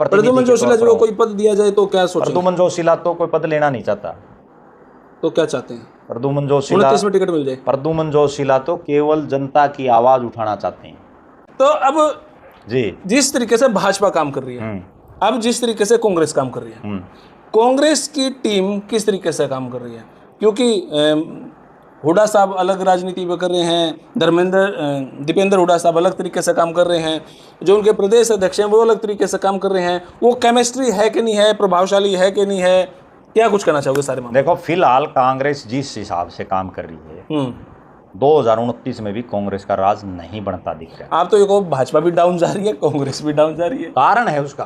प्रद्युमन जोशीला जी को कोई पद दिया जाए तो क्या सोचेंगे? प्रद्युमन जोशीला तो कोई पद लेना नहीं चाहता। तो क्या चाहते हैं? प्रद्युमन जोशीला 29 में टिकट मिल जाए। प्रद्युमन जोशीला तो केवल जनता की आवाज उठाना चाहते हैं। तो अब जी, जिस तरीके से भाजपा काम कर रही है, अब जिस तरीके से कांग्रेस काम कर रही है, कांग्रेस की टीम किस तरीके से काम कर रही है? क्योंकि हुड्डा साहब अलग राजनीति में कर रहे हैं, दीपेंद्र हुड्डा साहब अलग तरीके से काम कर रहे हैं, जो उनके प्रदेश अध्यक्ष हैं वो अलग तरीके से काम कर रहे हैं। वो केमिस्ट्री है कि नहीं है, प्रभावशाली है कि नहीं है, क्या कुछ कहना चाहोगे सारे मामले? देखो फिलहाल कांग्रेस जिस हिसाब से काम कर रही है 2029 में भी कांग्रेस का राज नहीं बनता दिख रहा है। आप तो ये कहो भाजपा भी डाउन जा रही है, कांग्रेस भी डाउन जा रही है। कारण है उसका,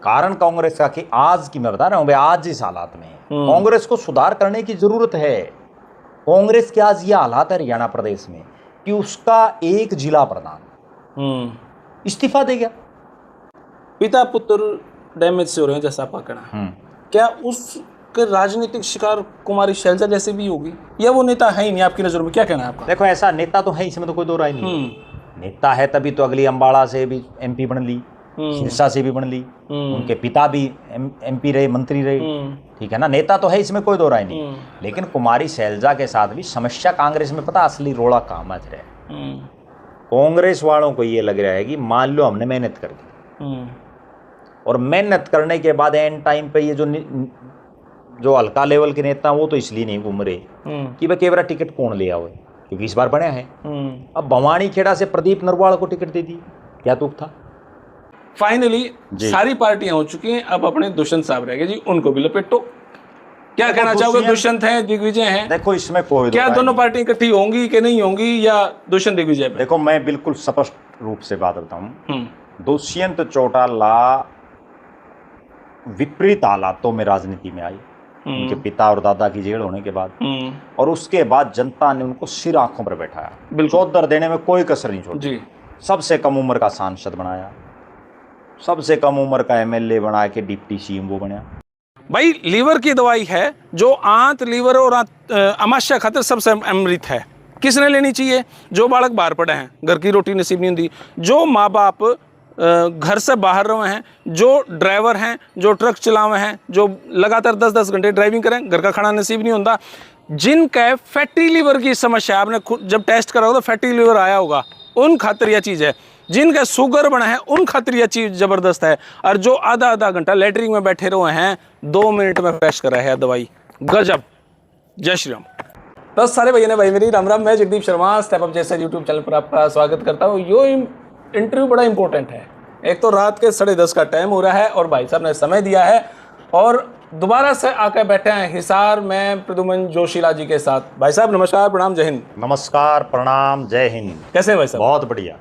कारण कांग्रेस का कि आज की मैं बता रहा हूँ भाई, आज इस हालात में कांग्रेस को सुधार करने की जरूरत है। कांग्रेस के आज ये हालात है हरियाणा प्रदेश में कि उसका एक जिला प्रधान इस्तीफा दे गया। पिता पुत्र डैमेज से हो रहे हैं जैसा आपका कहना है। क्या उसके राजनीतिक शिकार कुमारी शैलजा जैसे भी होगी, या वो नेता है ही नहीं आपकी नजर में? क्या कहना है आपका? देखो ऐसा नेता तो है, इसमें तो कोई दो राय नहीं। नेता है तभी तो अगली अम्बाड़ा से भी एमपी बन ली, सिरसा से भी बन ली, उनके पिता भी एमपी रहे, मंत्री रहे, ठीक है ना। नेता तो है, इसमें कोई दो राय नहीं। लेकिन कुमारी शैलजा के साथ भी समस्या कांग्रेस में पता असली रोड़ा कहाँ मच रहा है। कांग्रेस वालों को ये लग रहा है कि मान लो हमने मेहनत कर दी, और मेहनत करने के बाद एंड टाइम पे ये जो हल्का लेवल के नेता वो तो इसलिए नहीं घूम रहे कि भाई केवरा टिकट कौन ले आओ, क्योंकि इस बार बने हैं। अब भवानी खेड़ा से प्रदीप नरवाल को टिकट दे दी, क्या तुक था? फाइनली सारी पार्टियां हो चुकी हैं, अब अपने दुष्यंत साहब रह गए जी, उनको भी लपेटो। क्या कहना चाहोगे? दुष्यंत हैं, दिग्विजय हैं, देखो इसमें कोई क्या दोनों पार्टी इकट्ठी होंगी कि नहीं होंगी, या दुष्यंत दिग्विजय? देखो मैं बिल्कुल स्पष्ट रूप से बात करता हूँ, दुष्यंत चौटाला विपरीत हालातों में राजनीति में आई, उनके पिता और दादा की जेल होने के बाद, और उसके बाद जनता ने उनको सिर आंखों पर बैठाया, चौधर देने में कोई कसर नहीं छोड़ी। सबसे कम उम्र का सांसद बनाया, सबसे कम उम्र का एमएलए बना के डिप्टी सीएम वो बना। भाई लीवर की दवाई है जो आंत, लीवर और अमाशय खातिर सबसे अमृत है। किसने लेनी चाहिए? जो बालक बाहर पड़े हैं, घर की रोटी नसीब नहीं होती, जो माँ बाप घर से बाहर रहे हैं, जो ड्राइवर हैं, जो ट्रक चलावे हैं, जो लगातार 10-10 घंटे ड्राइविंग करें, घर का खाना नसीब नहीं होता, जिनका फैटी लीवर की समस्या, आपने खुद जब टेस्ट करा होगा तो फैटी लीवर आया होगा, उन खातिर यह चीज़ है। जिनका शुगर बना है उन खातिर यह चीज़ ज़बरदस्त है। और जो आधा घंटा लेटरिन में बैठे रहे हैं, 2 मिनट में पेश कर रहे हैं दवाई, गजब। जय श्री राम। तो सारे भैया ने भाई मेरी राम राम। मैं जगदीप शर्मा स्टेप अप जैसे यूट्यूब चैनल पर आपका स्वागत करता हूँ। यो इंटरव्यू बड़ा इंपॉर्टेंट है। एक तो रात के 10:30 का टाइम हो रहा है और भाई साहब ने समय दिया है, और दोबारा से आकर बैठे हैं हिसार में प्रद्युमन जोशीला जी के साथ। भाई साहब नमस्कार, प्रणाम, जय हिंद। नमस्कार, प्रणाम, जय हिंद। कैसे हैं भाई साहब? बहुत बढ़िया।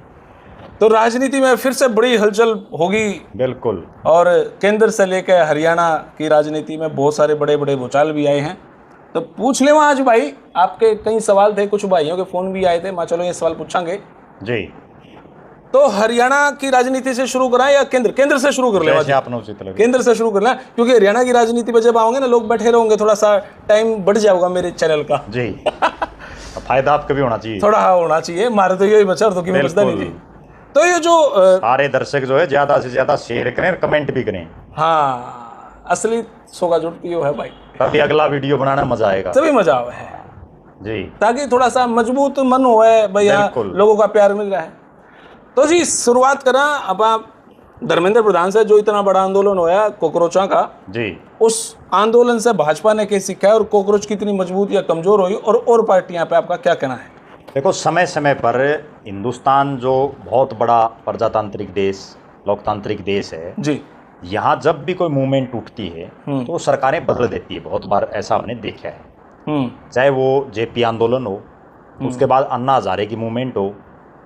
तो राजनीति में फिर से बड़ी हलचल होगी। बिल्कुल। और केंद्र से लेकर हरियाणा की राजनीति में बहुत सारे बड़े बड़े भूचाल भी आए हैं। तो पूछ ले आज भाई, आपके कई सवाल थे, कुछ भाइयों के फोन भी आए थे, मैं चलो ये सवाल पूछांगे जी। तो हरियाणा की राजनीति से शुरू कराएं या केंद्र से शुरू कर ले? केंद्र से शुरू कर लें, क्योंकि हरियाणा की राजनीति पे जब आओगे ना लोग बैठे रहोगे, थोड़ा सा टाइम बढ़ जाएगा मेरे चैनल का जी। फायदा आपका भी होना चाहिए, थोड़ा होना चाहिए। मारे तो यही बचा, तो क्यों बचता नहीं जी। तो ये जो सारे दर्शक जो है ज्यादा से ज्यादा शेयर करें, कमेंट भी करें। हाँ, असली सोगा जुट की है भाई, तभी अगला वीडियो बनाना मजा आएगा, तभी मजा आवे है जी, ताकि थोड़ा सा मजबूत मन हो भाई, लोगों का प्यार मिल रहा है। तो जी शुरुआत करा अब आप धर्मेंद्र प्रधान से, जो इतना बड़ा आंदोलन होया कॉकरोचा का जी, उस आंदोलन से भाजपा ने क्या सीखा है, और कॉकरोच कितनी मजबूत या कमजोर हुई, और पार्टियां पे आपका क्या कहना है? देखो समय समय पर हिंदुस्तान जो बहुत बड़ा प्रजातांत्रिक देश, लोकतांत्रिक देश है जी, यहाँ जब भी कोई मूवमेंट उठती है तो सरकारें बदल देती है। बहुत बार ऐसा हमने देखा है, चाहे वो जेपी आंदोलन हो, उसके बाद अन्ना हजारे की मूवमेंट हो,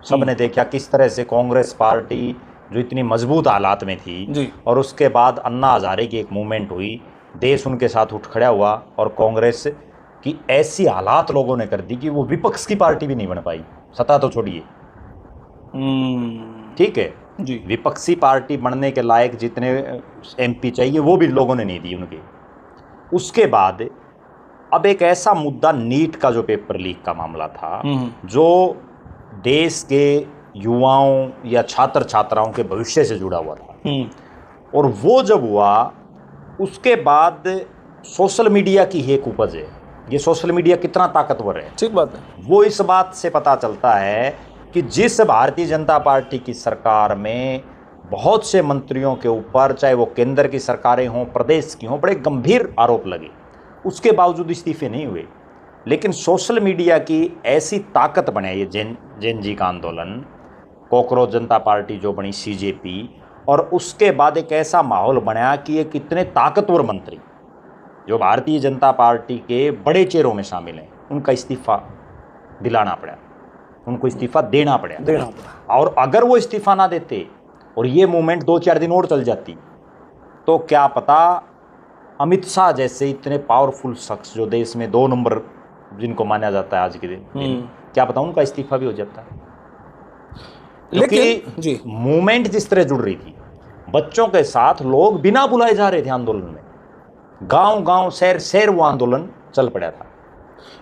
सबने देखा किस तरह से कांग्रेस पार्टी जो इतनी मजबूत हालात में थी जी, और उसके बाद अन्ना हजारे की एक मूवमेंट हुई, देश उनके साथ उठ खड़ा हुआ, और कांग्रेस की ऐसी हालात लोगों ने कर दी कि वो विपक्ष की पार्टी भी नहीं बन पाई, सत्ता तो छोड़िए, ठीक है जी, विपक्षी पार्टी बनने के लायक जितने एमपी चाहिए वो भी लोगों ने नहीं दी उनके। उसके बाद अब एक ऐसा मुद्दा, नीट का जो पेपर लीक का मामला था, जो देश के युवाओं या छात्र छात्राओं के भविष्य से जुड़ा हुआ था, और वो जब हुआ उसके बाद सोशल मीडिया की ही एक उपज है। ये सोशल मीडिया कितना ताकतवर है, ठीक बात है। वो इस बात से पता चलता है कि जिस भारतीय जनता पार्टी की सरकार में बहुत से मंत्रियों के ऊपर, चाहे वो केंद्र की सरकारें हों, प्रदेश की हों, बड़े गंभीर आरोप लगे, उसके बावजूद इस्तीफे नहीं हुए। लेकिन सोशल मीडिया की ऐसी ताकत बने, ये जैन जी का आंदोलन, कॉकरोच जनता पार्टी जो बनी CJP, और उसके बाद एक ऐसा माहौल बना कि ये कितने ताकतवर मंत्री जो भारतीय जनता पार्टी के बड़े चेहरों में शामिल हैं, उनका इस्तीफा दिलाना पड़ा, उनको इस्तीफा देना पड़ा। और अगर वो इस्तीफा ना देते और ये मूवमेंट 2-4 दिन और चल जाती, तो क्या पता अमित शाह जैसे इतने पावरफुल शख्स जो देश में 2 नंबर जिनको माना जाता है आज के दिन, क्या पता उनका इस्तीफा भी हो जाता है। लेकिन जी, मूवमेंट जिस तरह जुड़ रही थी, बच्चों के साथ लोग बिना बुलाए जा रहे थे आंदोलन में, गांव गांव शहर शहर वो आंदोलन चल पड़ा था।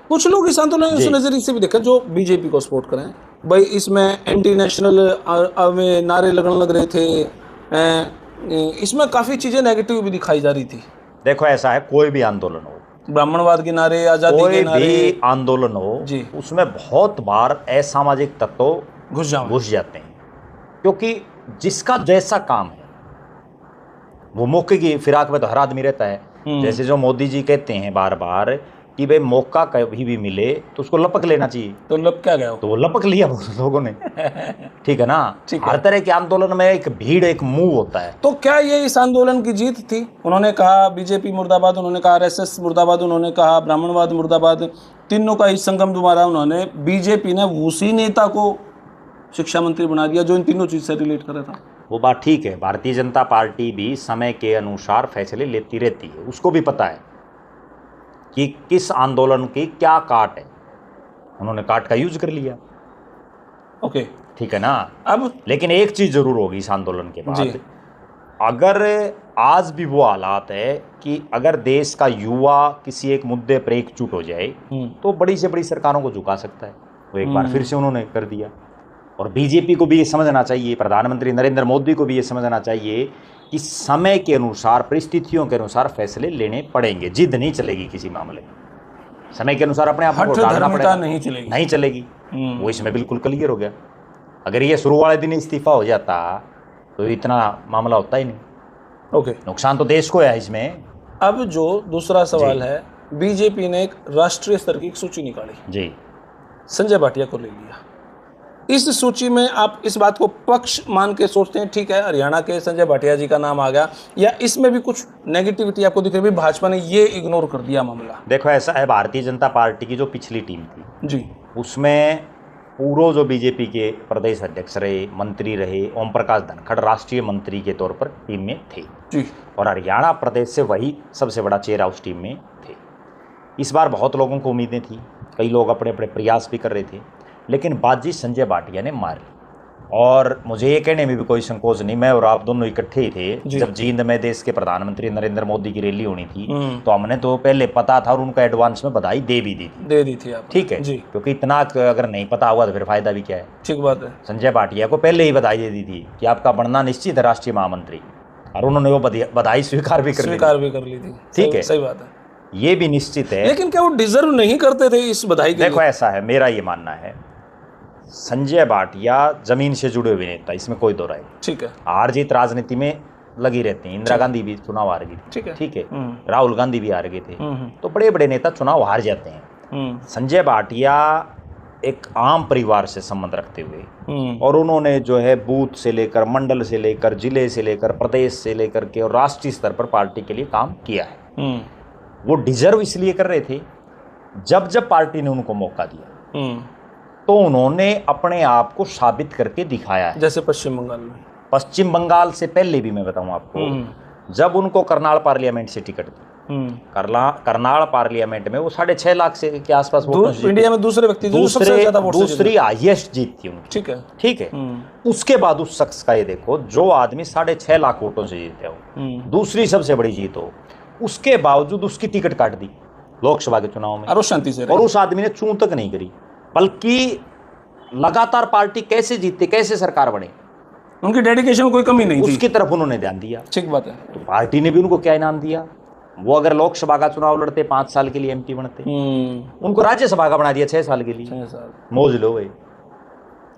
कुछ लोग इस आंदोलन इस नजरिए से भी देखें जो बीजेपी को सपोर्ट करें, भाई इसमें एंटी नेशनल नारे लगने लग रहे थे, इसमें काफी चीजें नेगेटिव भी दिखाई जा रही थी। देखो ऐसा है, कोई भी आंदोलन हो, ब्राह्मणवाद के नारे, आजादी के नारे, कोई भी आंदोलन हो जी, उसमें बहुत बार असामाजिक तत्व घुस जाते हैं, क्योंकि जिसका जैसा काम है वो मौके की फिराक में तो हर आदमी रहता है। जैसे जो मोदी जी कहते हैं बार बार कि भाई मौका कभी भी मिले तो उसको लपक लेना चाहिए, तो लप क्या गया, तो वो लपक लिया लोगों ने। ठीक है ना, हर तरह के आंदोलन में एक भीड़, एक मुंह होता है। तो क्या ये इस आंदोलन की जीत थी? उन्होंने कहा बीजेपी मुर्दाबाद, उन्होंने कहा RSS मुर्दाबाद, उन्होंने कहा ब्राह्मणवाद मुर्दाबाद, तीनों का इस संगम द्वारा उन्होंने, बीजेपी ने उसी नेता को शिक्षा मंत्री बना दिया जो इन तीनों चीज से रिलेट कर रहा था। वो बात ठीक है, भारतीय जनता पार्टी भी समय के अनुसार फैसले लेती रहती है, उसको भी पता है कि किस आंदोलन की क्या काट है, उन्होंने काट का यूज कर लिया। ओके, ठीक है ना। अब लेकिन एक चीज जरूर होगी इस आंदोलन के बाद, अगर आज भी वो हालात है कि अगर देश का युवा किसी एक मुद्दे पर एकजुट हो जाए तो बड़ी से बड़ी सरकारों को झुका सकता है। वो एक बार फिर से उन्होंने कर दिया। और बीजेपी को भी ये समझना चाहिए, प्रधानमंत्री नरेंद्र मोदी को भी ये समझना चाहिए कि समय के अनुसार, परिस्थितियों के अनुसार फैसले लेने पड़ेंगे। जिद नहीं चलेगी किसी मामले में, समय के अनुसार अपने आप को डालना पड़ेगा, नहीं चलेगी। वो इसमें बिल्कुल क्लियर हो गया। अगर ये शुरू वाले दिन इस्तीफा हो जाता तो इतना मामला होता ही नहीं। ओके, नुकसान तो देश को है इसमें। अब जो दूसरा सवाल है, बीजेपी ने एक राष्ट्रीय स्तर की एक सूची निकाली जी, संजय भाटिया को ले लिया। इस सूची में आप इस बात को पक्ष मान के सोचते हैं, ठीक है हरियाणा के संजय भाटिया जी का नाम आ गया, या इसमें भी कुछ नेगेटिविटी आपको दिख रही है, भाजपा ने ये इग्नोर कर दिया मामला? देखो ऐसा है, भारतीय जनता पार्टी की जो पिछली टीम थी जी, उसमें पूर्व जो बीजेपी के प्रदेश अध्यक्ष रहे, मंत्री रहे, ओम प्रकाश धनखड़ राष्ट्रीय मंत्री के तौर पर टीम में थे जी, और हरियाणा प्रदेश से वही सबसे बड़ा चेहरा उस टीम में थे। इस बार बहुत लोगों को उम्मीदें थी, कई लोग अपने अपने प्रयास भी कर रहे थे, लेकिन बाजी संजय भाटिया ने मार ली। और मुझे ये कहने में भी कोई संकोच नहीं, मैं और आप दोनों इकट्ठे ही थे जब जींद में देश के प्रधानमंत्री नरेंद्र मोदी की रैली होनी थी, तो हमने तो पहले पता था और उनको एडवांस में बधाई दे भी दी थी आप, ठीक है, क्योंकि इतना अगर नहीं पता हुआ तो फिर फायदा भी क्या है। ठीक बात है। संजय भाटिया को पहले ही बधाई दे दी थी कि आपका बनना निश्चित है राष्ट्रीय महामंत्री, और उन्होंने वो बधाई स्वीकार भी कर ली थी। ठीक है, सही बात है, ये भी निश्चित है। लेकिन क्या वो डिजर्व नहीं करते थे इस बधाई के? देखो ऐसा है, मेरा ये मानना है, संजय भाटिया जमीन से जुड़े हुए नेता, इसमें कोई दो राय। ठीक है, हार जीत राजनीति में लगी रहती है। इंदिरा गांधी भी चुनाव हार गई, ठीक है, राहुल गांधी भी हार गए थे, तो बड़े बड़े नेता चुनाव हार जाते हैं। संजय भाटिया एक आम परिवार से संबंध रखते हुए, और उन्होंने जो है बूथ से लेकर, मंडल से लेकर, जिले से लेकर, प्रदेश से लेकर के और राष्ट्रीय स्तर पर पार्टी के लिए काम किया है। वो डिजर्व इसलिए कर रहे थे, जब जब पार्टी ने उनको मौका दिया तो उन्होंने अपने आप को साबित करके दिखाया है। जैसे पश्चिम बंगाल से पहले भी मैं बताऊं आपको, जब उनको करनाल पार्लियामेंट से टिकट दी, करनाल पार्लियामेंट में वो 6.5 लाख से के आसपास इंडिया में दूसरे व्यक्ति दूसरी हाईएस्ट जीत थी उनकी। ठीक है, उसके बाद उस शख्स का ये देखो, जो आदमी 6.5 लाख वोटों से जीते हो, दूसरी सबसे बड़ी जीत हो, उसके बावजूद उसकी टिकट काट दी लोकसभा के चुनाव में, और शांति से, और उस आदमी ने चूं तक नहीं करी, बल्कि लगातार पार्टी कैसे जीतते, कैसे सरकार बने, उनकी डेडिकेशन में कोई कमी नहीं थी। उसकी तरफ उन्होंने ध्यान दिया। ठीक बात है। तो पार्टी ने भी उनको क्या इनाम दिया? वो अगर लोकसभा का चुनाव लड़ते 5 साल के लिए एमपी बनते, उनको राज्यसभा का बना दिया 6 साल के लिए। 6 साल मौज लो भाई।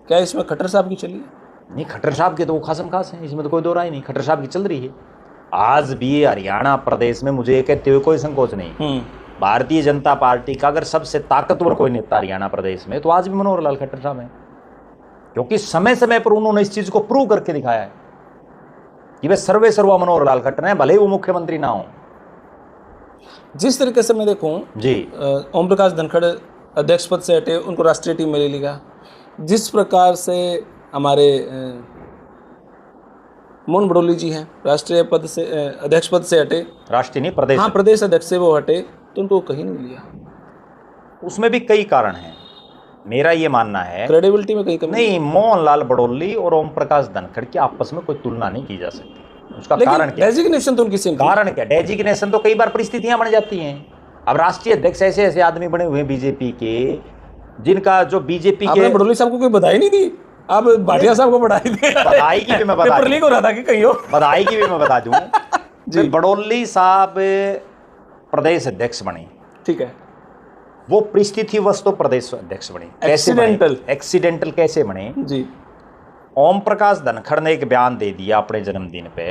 क्या इसमें खट्टर साहब की चली? नहीं, खट्टर साहब के तो वो खासम खास हैं, इसमें तो कोई दो राय नहीं। खट्टर साहब की चल रही है आज भी हरियाणा प्रदेश में। मुझे ये कहते हुए कोई संकोच नहीं, भारतीय जनता पार्टी का अगर सबसे ताकतवर कोई नेता हरियाणा प्रदेश में तो आज भी मनोहर लाल खट्टर साहब हैं, क्योंकि समय समय पर उन्होंने इस चीज को प्रूव करके दिखाया है कि वे सर्वे सर्वा मनोहर लाल खट्टर हैं, भले ही वो मुख्यमंत्री ना हो। जिस तरीके से मैं देखूं जी, ओम प्रकाश धनखड़ अध्यक्ष पद से हटे, उनको राष्ट्रीय टीम में ले लिया। जिस प्रकार से हमारे मोहन बड़ोली जी हैं, राष्ट्रीय पद से अध्यक्ष पद से हटे, राष्ट्रीय नहीं प्रदेश, हाँ प्रदेश अध्यक्ष से वो हटे, तो उनको कहीं नहीं लिया। उसमें भी कई कारण हैं। मेरा ये मानना है क्रेडिबिलिटी में कहीं कमी नहीं, मोहनलाल बड़ोली और ओम प्रकाश धनखड़ की आपस में कोई तुलना नहीं की जा सकती। उसका कारण क्या? डेजिग्नेशन तो उनकी सेम। कारण क्या? डेजिग्नेशन तो कई बार परिस्थितियां बन जाती हैं। अब राष्ट्रीय अध्यक्ष ऐसे ऐसे आदमी बने हुए हैं बीजेपी के, जिनका जो बीजेपी के, बड़ोली साहब को कोई बधाई नहीं दी, आप भाटिया साहब को बधाई दी। बधाई की भी मैं बता पेपर लीक हो रहा था कि कहीं हो, बधाई की भी मैं बता दूं जी। बड़ोली साहब प्रदेश अध्यक्ष बने, ठीक है, वो परिस्थितिवश तो प्रदेश अध्यक्ष बने। एक्सीडेंटल कैसे बने जी? ओम प्रकाश धनखड़ ने एक बयान दे दिया अपने जन्मदिन पे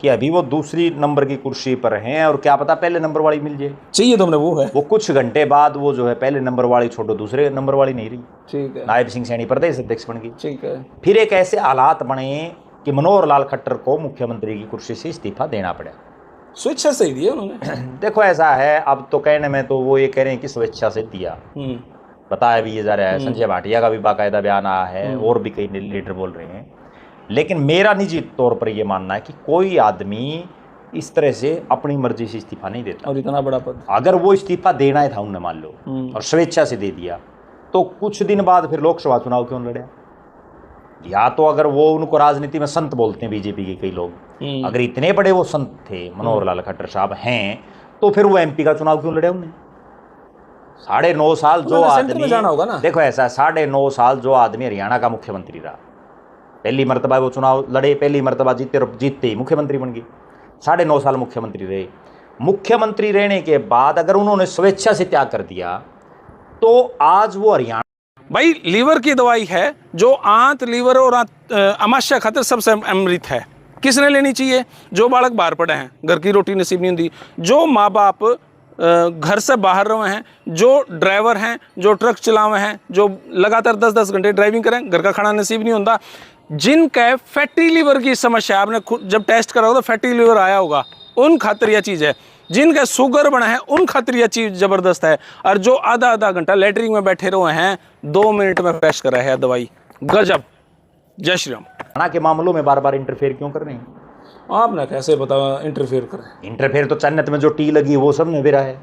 कि अभी वो दूसरी नंबर की कुर्सी पर हैं और क्या पता पहले नंबर वाली मिल जाए। चाहिए तो हमने वो है। वो कुछ घंटे बाद वो जो है पहले नंबर वाली छोड़ो, दूसरे नंबर वाली नहीं रही। ठीक है, नायब सिंह सैनी प्रदेश अध्यक्ष बन गई। ठीक है। फिर एक ऐसे हालात बने कि मनोहर लाल खट्टर को मुख्यमंत्री की कुर्सी से इस्तीफा देना पड़ा। स्वेच्छा से ही दिया उन्होंने। देखो ऐसा है, अब तो कहने में तो वो ये कह रहे हैं कि स्वेच्छा से दिया, बताया भी ये जा रहा है। संजय भाटिया का भी बाकायदा बयान आया है और भी कई लीडर बोल रहे हैं। लेकिन मेरा निजी तौर पर यह मानना है कि कोई आदमी इस तरह से अपनी मर्जी से इस्तीफा नहीं देता। और इतना बड़ा पद, अगर वो इस्तीफा देना ही था उन्हें, मान लो, और स्वेच्छा से दे दिया, तो कुछ दिन बाद फिर लोकसभा चुनाव क्यों लड़े? या तो अगर वो उनको राजनीति में संत बोलते हैं बीजेपी के कई लोग, अगर इतने बड़े वो संत थे मनोहर लाल खट्टर साहब हैं, तो फिर वो एमपी का चुनाव क्यों लड़े? उन्हें 9.5 साल जो आदमी, जाना होगा ना। देखो ऐसा, 9.5 साल जो आदमी हरियाणा का मुख्यमंत्री रहा, पहली मरतबा वो चुनाव लड़े, पहली मरतबा जीते और जीतते ही मुख्यमंत्री बन गए। 9.5 साल मुख्यमंत्री रहे। मुख्यमंत्री रहने के बाद अगर उन्होंने स्वेच्छा से त्याग कर दिया तो आज वो हरियाणा, भाई लीवर की दवाई है जो आंत, लीवर और अमाशय खातिर सबसे अमृत है। किसने लेनी चाहिए? जो बालक बाहर पड़े हैं, घर की रोटी नसीब नहीं होती, जो माँ बाप घर से बाहर रहे हैं, जो ड्राइवर हैं, जो ट्रक चलावे हैं, जो लगातार 10-10 घंटे ड्राइविंग करें, घर का खाना नसीब नहीं होता, जिनका फैटी लीवर की समस्या, आपने खुद जब टेस्ट करा होगा तो फैटी लीवर आया होगा, उन खातिर यह चीज़ है। जिनका शुगर बना है उन खातिर यह चीज़ ज़बरदस्त है। और जो आधा घंटा लेटरिन में बैठे रहे हैं, 2 मिनट में पेश करा है दवाई, गजब। जय श्री राम। के मामलों में बार बार इंटरफेयर क्यों कर रहे हैं? आपने कैसे बता इंटरफेयर करें? इंटरफेयर तो चान्नत में जो टी लगी वो सब ने बिरा है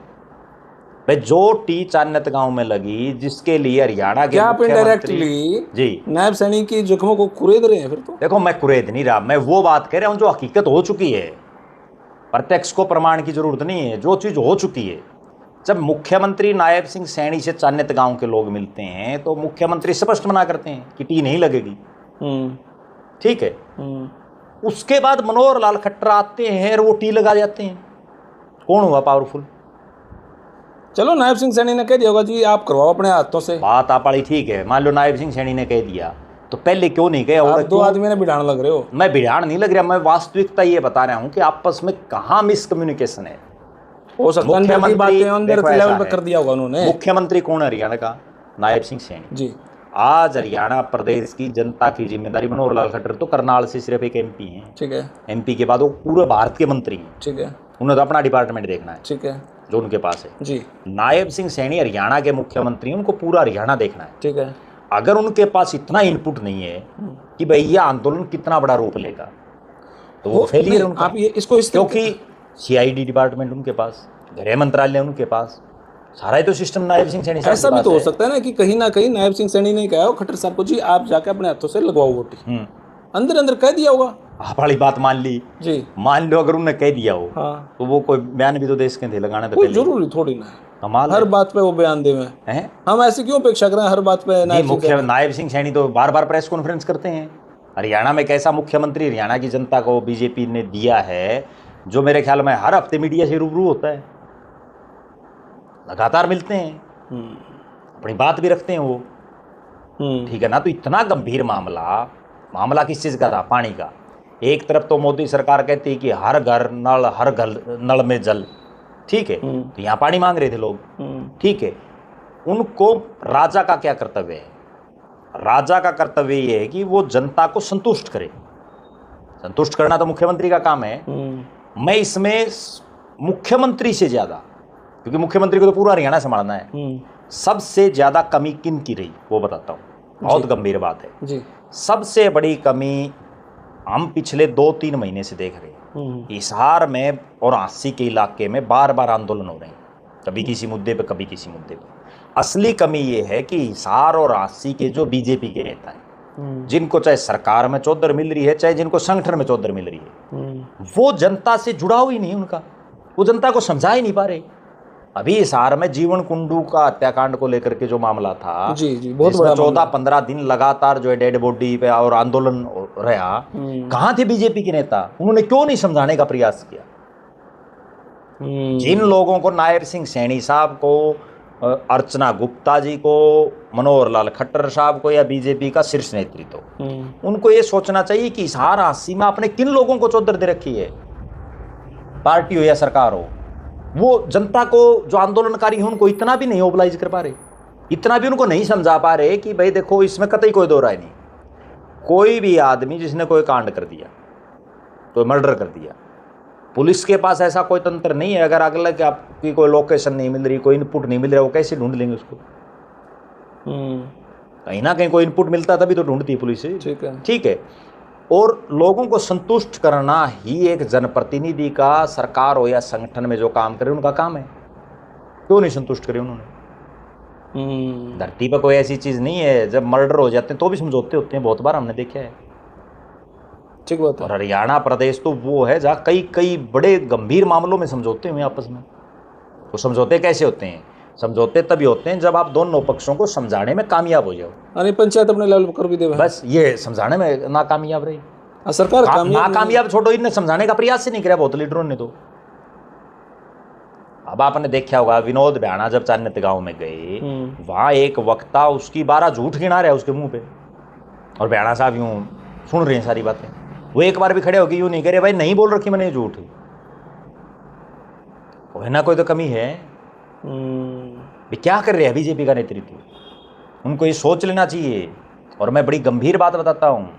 भाई। जो टी चान्नत गांव में लगी, जिसके लिए हरियाणा के आप इनडायरेक्टली जी नायब सैनी की जख्मों को कुरेद रहे हैं। फिर तो देखो, मैं कुरेद नहीं रहा, मैं वो बात कह रहा हूं जो हकीकत हो चुकी है। प्रत्यक्ष को प्रमाण की जरूरत नहीं है, जो चीज हो चुकी है। जब मुख्यमंत्री नायब सिंह सैनी से चान्नत गांव के लोग मिलते हैं तो मुख्यमंत्री स्पष्ट मना करते हैं कि टी नहीं लगेगी, ठीक है। उसके बाद मनोहर लाल खट्टर आते हैं और वो टी लगा जाते हैं। कौन हुआ पावरफुल? चलो नायब सिंह सैनी ने कह दिया होगा जी आप करवाओ अपने हाथों से, बात आप वाली ठीक है। मान लो नायब सिंह सैनी ने कह दिया, तो पहले क्यों नहीं गया? आप 2 आदमी ने बिठाने लग रहे हो। मैं बिगाड़ नहीं लग रहा, मैं वास्तविकता ये बता रहा हूं कि आपस में कहां मिसकम्युनिकेशन है। हो सकता है अंदर की बातें अंदर के लेवल पे कर दिया होगा उन्होंने। मुख्यमंत्री कौन है हरियाणा का? नायब सिंह सैनी जी। आज हरियाणा प्रदेश की जनता की जिम्मेदारी मनोहर लाल खट्टर तो करनाल से सिर्फ एक एमपी हैं, ठीक है। एमपी के बाद वो पूरे भारत के मंत्री हैं, ठीक है। उन्हें तो अपना डिपार्टमेंट देखना है, ठीक है, जो उनके पास है जी। नायब सिंह सैनी हरियाणा के मुख्यमंत्री, उनको पूरा हरियाणा देखना है, ठीक है। अगर उनके पास इतना इनपुट नहीं है कि भाई यह आंदोलन कितना बड़ा रूप लेगा, तो वो फेलियर उनका। आप ये इसको क्योंकि सीआईडी डिपार्टमेंट उनके पास, गृह मंत्रालय उनके पास, सारा तो सिस्टम नायब सिंह सैनी। ऐसा भी तो हो सकता है ना कि कहीं ना कहीं नायब सिंह सैनी ने कहा हो खट्टर साहब को, जी आप जाके अपने हाथों से लगवाओ वोटी, अंदर अंदर कह दिया होगा। आप वाली बात मान ली जी, मान लो अगर उन्होंने कह दिया हो, हाँ। तो वो कोई बयान भी तो देश के थे लगाने, तो जरूरी थोड़ी ना कमाल हर बात पे वो बयान दे हैं। हम ऐसे क्यों अपेक्षा करें हर बात पे? मुख्य नायब सिंह सैनी तो बार बार प्रेस कॉन्फ्रेंस करते हैं, हरियाणा में कैसा मुख्यमंत्री हरियाणा की जनता को बीजेपी ने दिया है, जो मेरे ख्याल में हर हफ्ते मीडिया से रूबरू होता है, लगातार मिलते हैं, अपनी बात भी रखते हैं वो, ठीक है ना। तो इतना गंभीर मामला किस चीज़ का था? पानी का। एक तरफ तो मोदी सरकार कहती है कि हर घर नल में जल, ठीक है, तो यहाँ पानी मांग रहे थे लोग, ठीक है। उनको राजा का क्या कर्तव्य है? राजा का कर्तव्य ये है कि वो जनता को संतुष्ट करे। संतुष्ट करना तो मुख्यमंत्री का काम है। मैं इसमें मुख्यमंत्री से ज्यादा, क्योंकि मुख्यमंत्री को तो पूरा हरियाणा संभालना है, सबसे ज्यादा कमी किन की रही वो बताता हूँ। बहुत गंभीर बात है जी। सबसे बड़ी कमी हम पिछले 2-3 महीने से देख रहे हैं। हिसार में और आसी के इलाके में बार बार आंदोलन हो रहे हैं, कभी किसी मुद्दे पे कभी किसी मुद्दे पे। असली कमी ये है कि हिसार और आसी के जो बीजेपी के नेता हैं, जिनको चाहे सरकार में चौधर मिल रही है, चाहे जिनको संगठन में चौधर मिल रही है, वो जनता से जुड़ाव ही नहीं उनका, वो जनता को समझा ही नहीं पा रहे। अभी हिसार में जीवन कुंडू का हत्याकांड को लेकर के जो मामला था, जी, बहुत बड़ा 14-15 दिन लगातार जो है डेड बॉडी पे और आंदोलन रहा, कहाँ थे बीजेपी के नेता? उन्होंने क्यों नहीं समझाने का प्रयास किया? जिन लोगों को, नायब सिंह सैनी साहब को, अर्चना गुप्ता जी को, मनोहर लाल खट्टर साहब को, या बीजेपी का शीर्ष नेतृत्व, उनको ये सोचना चाहिए कि हिसार आसी में आपने किन लोगों को चौधर दे रखी है, पार्टी हो या सरकार हो। वो जनता को, जो आंदोलनकारी हैं, उनको इतना भी नहीं मोबिलाइज कर पा रहे, इतना भी उनको नहीं समझा पा रहे कि भाई देखो, इसमें कतई कोई दो राय नहीं। कोई भी आदमी जिसने कोई कांड कर दिया, कोई मर्डर कर दिया, पुलिस के पास ऐसा कोई तंत्र नहीं है, अगर अगला कि आपकी कोई लोकेशन नहीं मिल रही, कोई इनपुट नहीं मिल रहा, वो कैसे ढूंढ लेंगे उसको? कहीं ना कहीं कोई इनपुट मिलता तभी तो ढूंढती है पुलिस, ठीक है। और लोगों को संतुष्ट करना ही एक जनप्रतिनिधि का, सरकार हो या संगठन में जो काम करे उनका काम है। क्यों नहीं संतुष्ट करे उन्होंने? धरती पर कोई ऐसी चीज नहीं है, जब मर्डर हो जाते हैं तो भी समझौते होते हैं, बहुत बार हमने देखा है, ठीक बात है। और हरियाणा प्रदेश तो वो है जहाँ कई बड़े गंभीर मामलों में समझौते हुए आपस में। तो समझौते कैसे होते हैं? समझौते तभी होते हैं जब आप दोनों पक्षों को समझाने में कामयाब हो जाओ। अरे पंचायत अपने लेवल पर कर भी दे, बस ये समझाने में नाकामयाब रही, सरकार नाकामयाब छोड़ो, इन्हें समझाने का प्रयास ही नहीं किया बहुत लीडरों ने। तो अब आपने देखा होगा, विनोद भ्याणा जब चान्यत गांव में गए, वहां एक वक्ता उसकी 12 झूठ गिना रहा है उसके मुंह पे, और भ्याणा साहब यूं सुन रहे हैं सारी बातें। वो एक बार भी खड़े होकर यूं नहीं कह रहे भाई नहीं बोल रखी मैंने झूठ, कोई ना कोई तो कमी है। क्या कर रहे हैं बीजेपी का नेतृत्व? उनको ये सोच लेना चाहिए। और मैं बड़ी गंभीर बात बताता हूँ,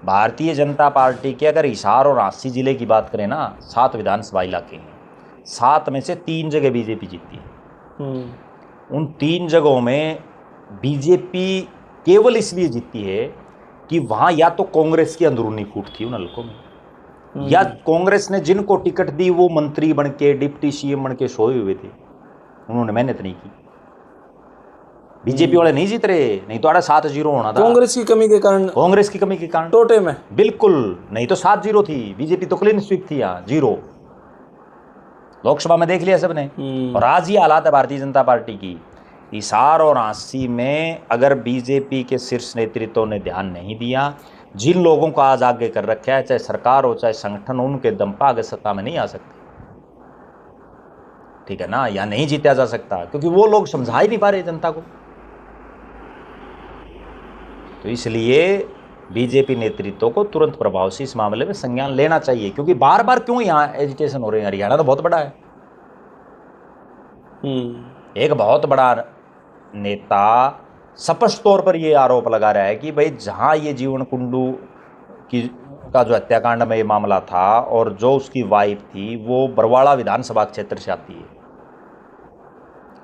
भारतीय जनता पार्टी के अगर हिसार और आसी जिले की बात करें ना, 7 विधानसभा इलाके हैं, 7 में से 3 जगह बीजेपी जीती है। उन 3 जगहों में बीजेपी केवल इसलिए जीती है कि वहाँ या तो कांग्रेस की अंदरूनी फूट थी उन हलकों में, या कांग्रेस ने जिनको टिकट दी वो मंत्री बन के, डिप्टी सीएम बन के सोए हुए थे, उन्होंने मेहनत नहीं की। बीजेपी वाले नहीं जीत रहे, नहीं तो 7-0 होना था। कांग्रेस की कमी के कारण, कांग्रेस की कमी के कारण टोटे में, बिल्कुल नहीं तो 7-0 थी। बीजेपी तो क्लीन स्वीप थी यहाँ, 0 लोकसभा में देख लिया सबने। और आज ये हालात है भारतीय जनता पार्टी की। हिसार और आसी में अगर बीजेपी के शीर्ष नेतृत्व ने ध्यान नहीं दिया, जिन लोगों को आज आगे कर रखा है, चाहे सरकार हो चाहे संगठन, उनके दम पर आगे सत्ता में नहीं आ सकते, ठीक है ना, या नहीं जीता जा सकता, क्योंकि वो लोग समझा ही नहीं पा रहे जनता को। तो इसलिए बीजेपी नेतृत्व को तुरंत प्रभाव से इस मामले में संज्ञान लेना चाहिए, क्योंकि बार बार क्यों यहाँ एजिटेशन हो रहे हैं? हरियाणा तो बहुत बड़ा है। एक बहुत बड़ा नेता स्पष्ट तौर पर ये आरोप लगा रहा है कि भाई जहाँ ये जीवन कुंडू का जो हत्याकांड में ये मामला था, और जो उसकी वाइफ थी वो बरवाड़ा विधानसभा क्षेत्र से आती है।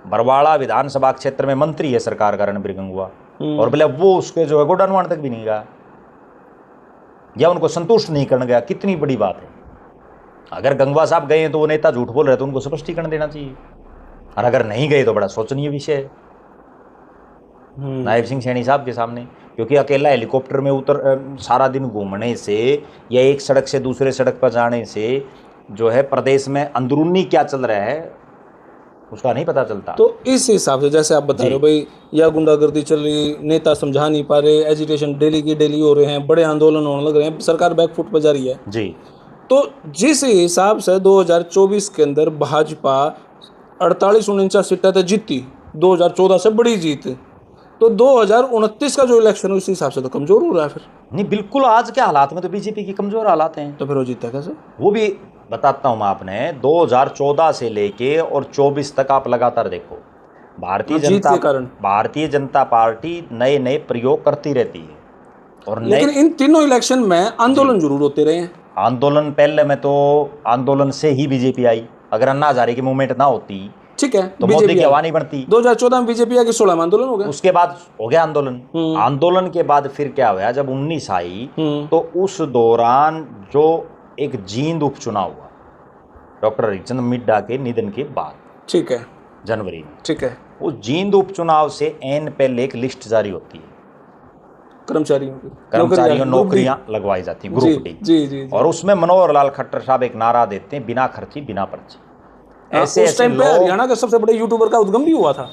बरवाड़ा विधानसभा क्षेत्र में मंत्री है सरकार का रणबीर गंगवा, और बोले वो उसके जो है गोडाउन तक भी नहीं गया, या उनको संतुष्ट नहीं करने गया। कितनी बड़ी बात है। अगर गंगवा साहब गए हैं तो वो नेता झूठ बोल रहे तो उनको स्पष्टीकरण देना चाहिए, और अगर नहीं गए तो बड़ा शोचनीय विषय है नायब सिंह सैनी साहब के सामने। क्योंकि अकेला हेलीकॉप्टर में सारा दिन घूमने से, या एक सड़क से दूसरे सड़क पर जाने से जो है प्रदेश में अंदरूनी क्या चल रहा है उसका नहीं पता चलता। तो इस हिसाब से जैसे आप बता रहे हो भाई, या गुंडागर्दी चल रही, नेता समझा नहीं पा रहे, एजिटेशन डेली की डेली हो रहे हैं, बड़े आंदोलन होने लग रहे हैं, सरकार बैकफुट पर जा रही है जी। तो जिस हिसाब से 2024 के अंदर भाजपा 48-49 सीटें तो जीती, 2014 से बड़ी जीत, तो 2029 का जो इलेक्शन है उस हिसाब से तो कमजोर हो रहा है फिर। नहीं, बिल्कुल आज के हालात में तो बीजेपी की कमजोर हालात हैं। तो फिर वो जीता कैसे? वो भी बताता हूं मैं आपने, 2014 से लेके और 24 तक आप लगातार देखो, भारतीय जनता पार्टी नए नए प्रयोग करती रहती है। और लेकिन इन तीनों इलेक्शन में आंदोलन जरूर होते रहे हैं। आंदोलन पहले में तो आंदोलन से ही बीजेपी आई। अगर अन्ना हजारे की मूवमेंट ना होती, ठीक है, तो मोदी की हवा नहीं बनती। 2014 में बीजेपी आके 16 में आंदोलन हो गया, उसके बाद हो गया आंदोलन। आंदोलन के बाद फिर क्या हुआ, जब 19 आई तो उस दौरान जो एक जींद उपचुनाव हुआ डॉक्टर हरिचंद मिड्डा के निधन के बाद, ठीक है, जनवरी में, ठीक है, उस जींद उपचुनाव से एन पहले एक लिस्ट जारी होती है, कर्मचारियों नौकरियां लगवाई जाती हैं, ग्रुप डी। जी। और उसमें मनोहर लाल खट्टर साहब एक नारा देते हैं, बिना खर्ची बिना पर्ची। ऐसे उस टाइम पे हरियाणा का सबसे बड़े यूट्यूबर का उद्गम भी हुआ था।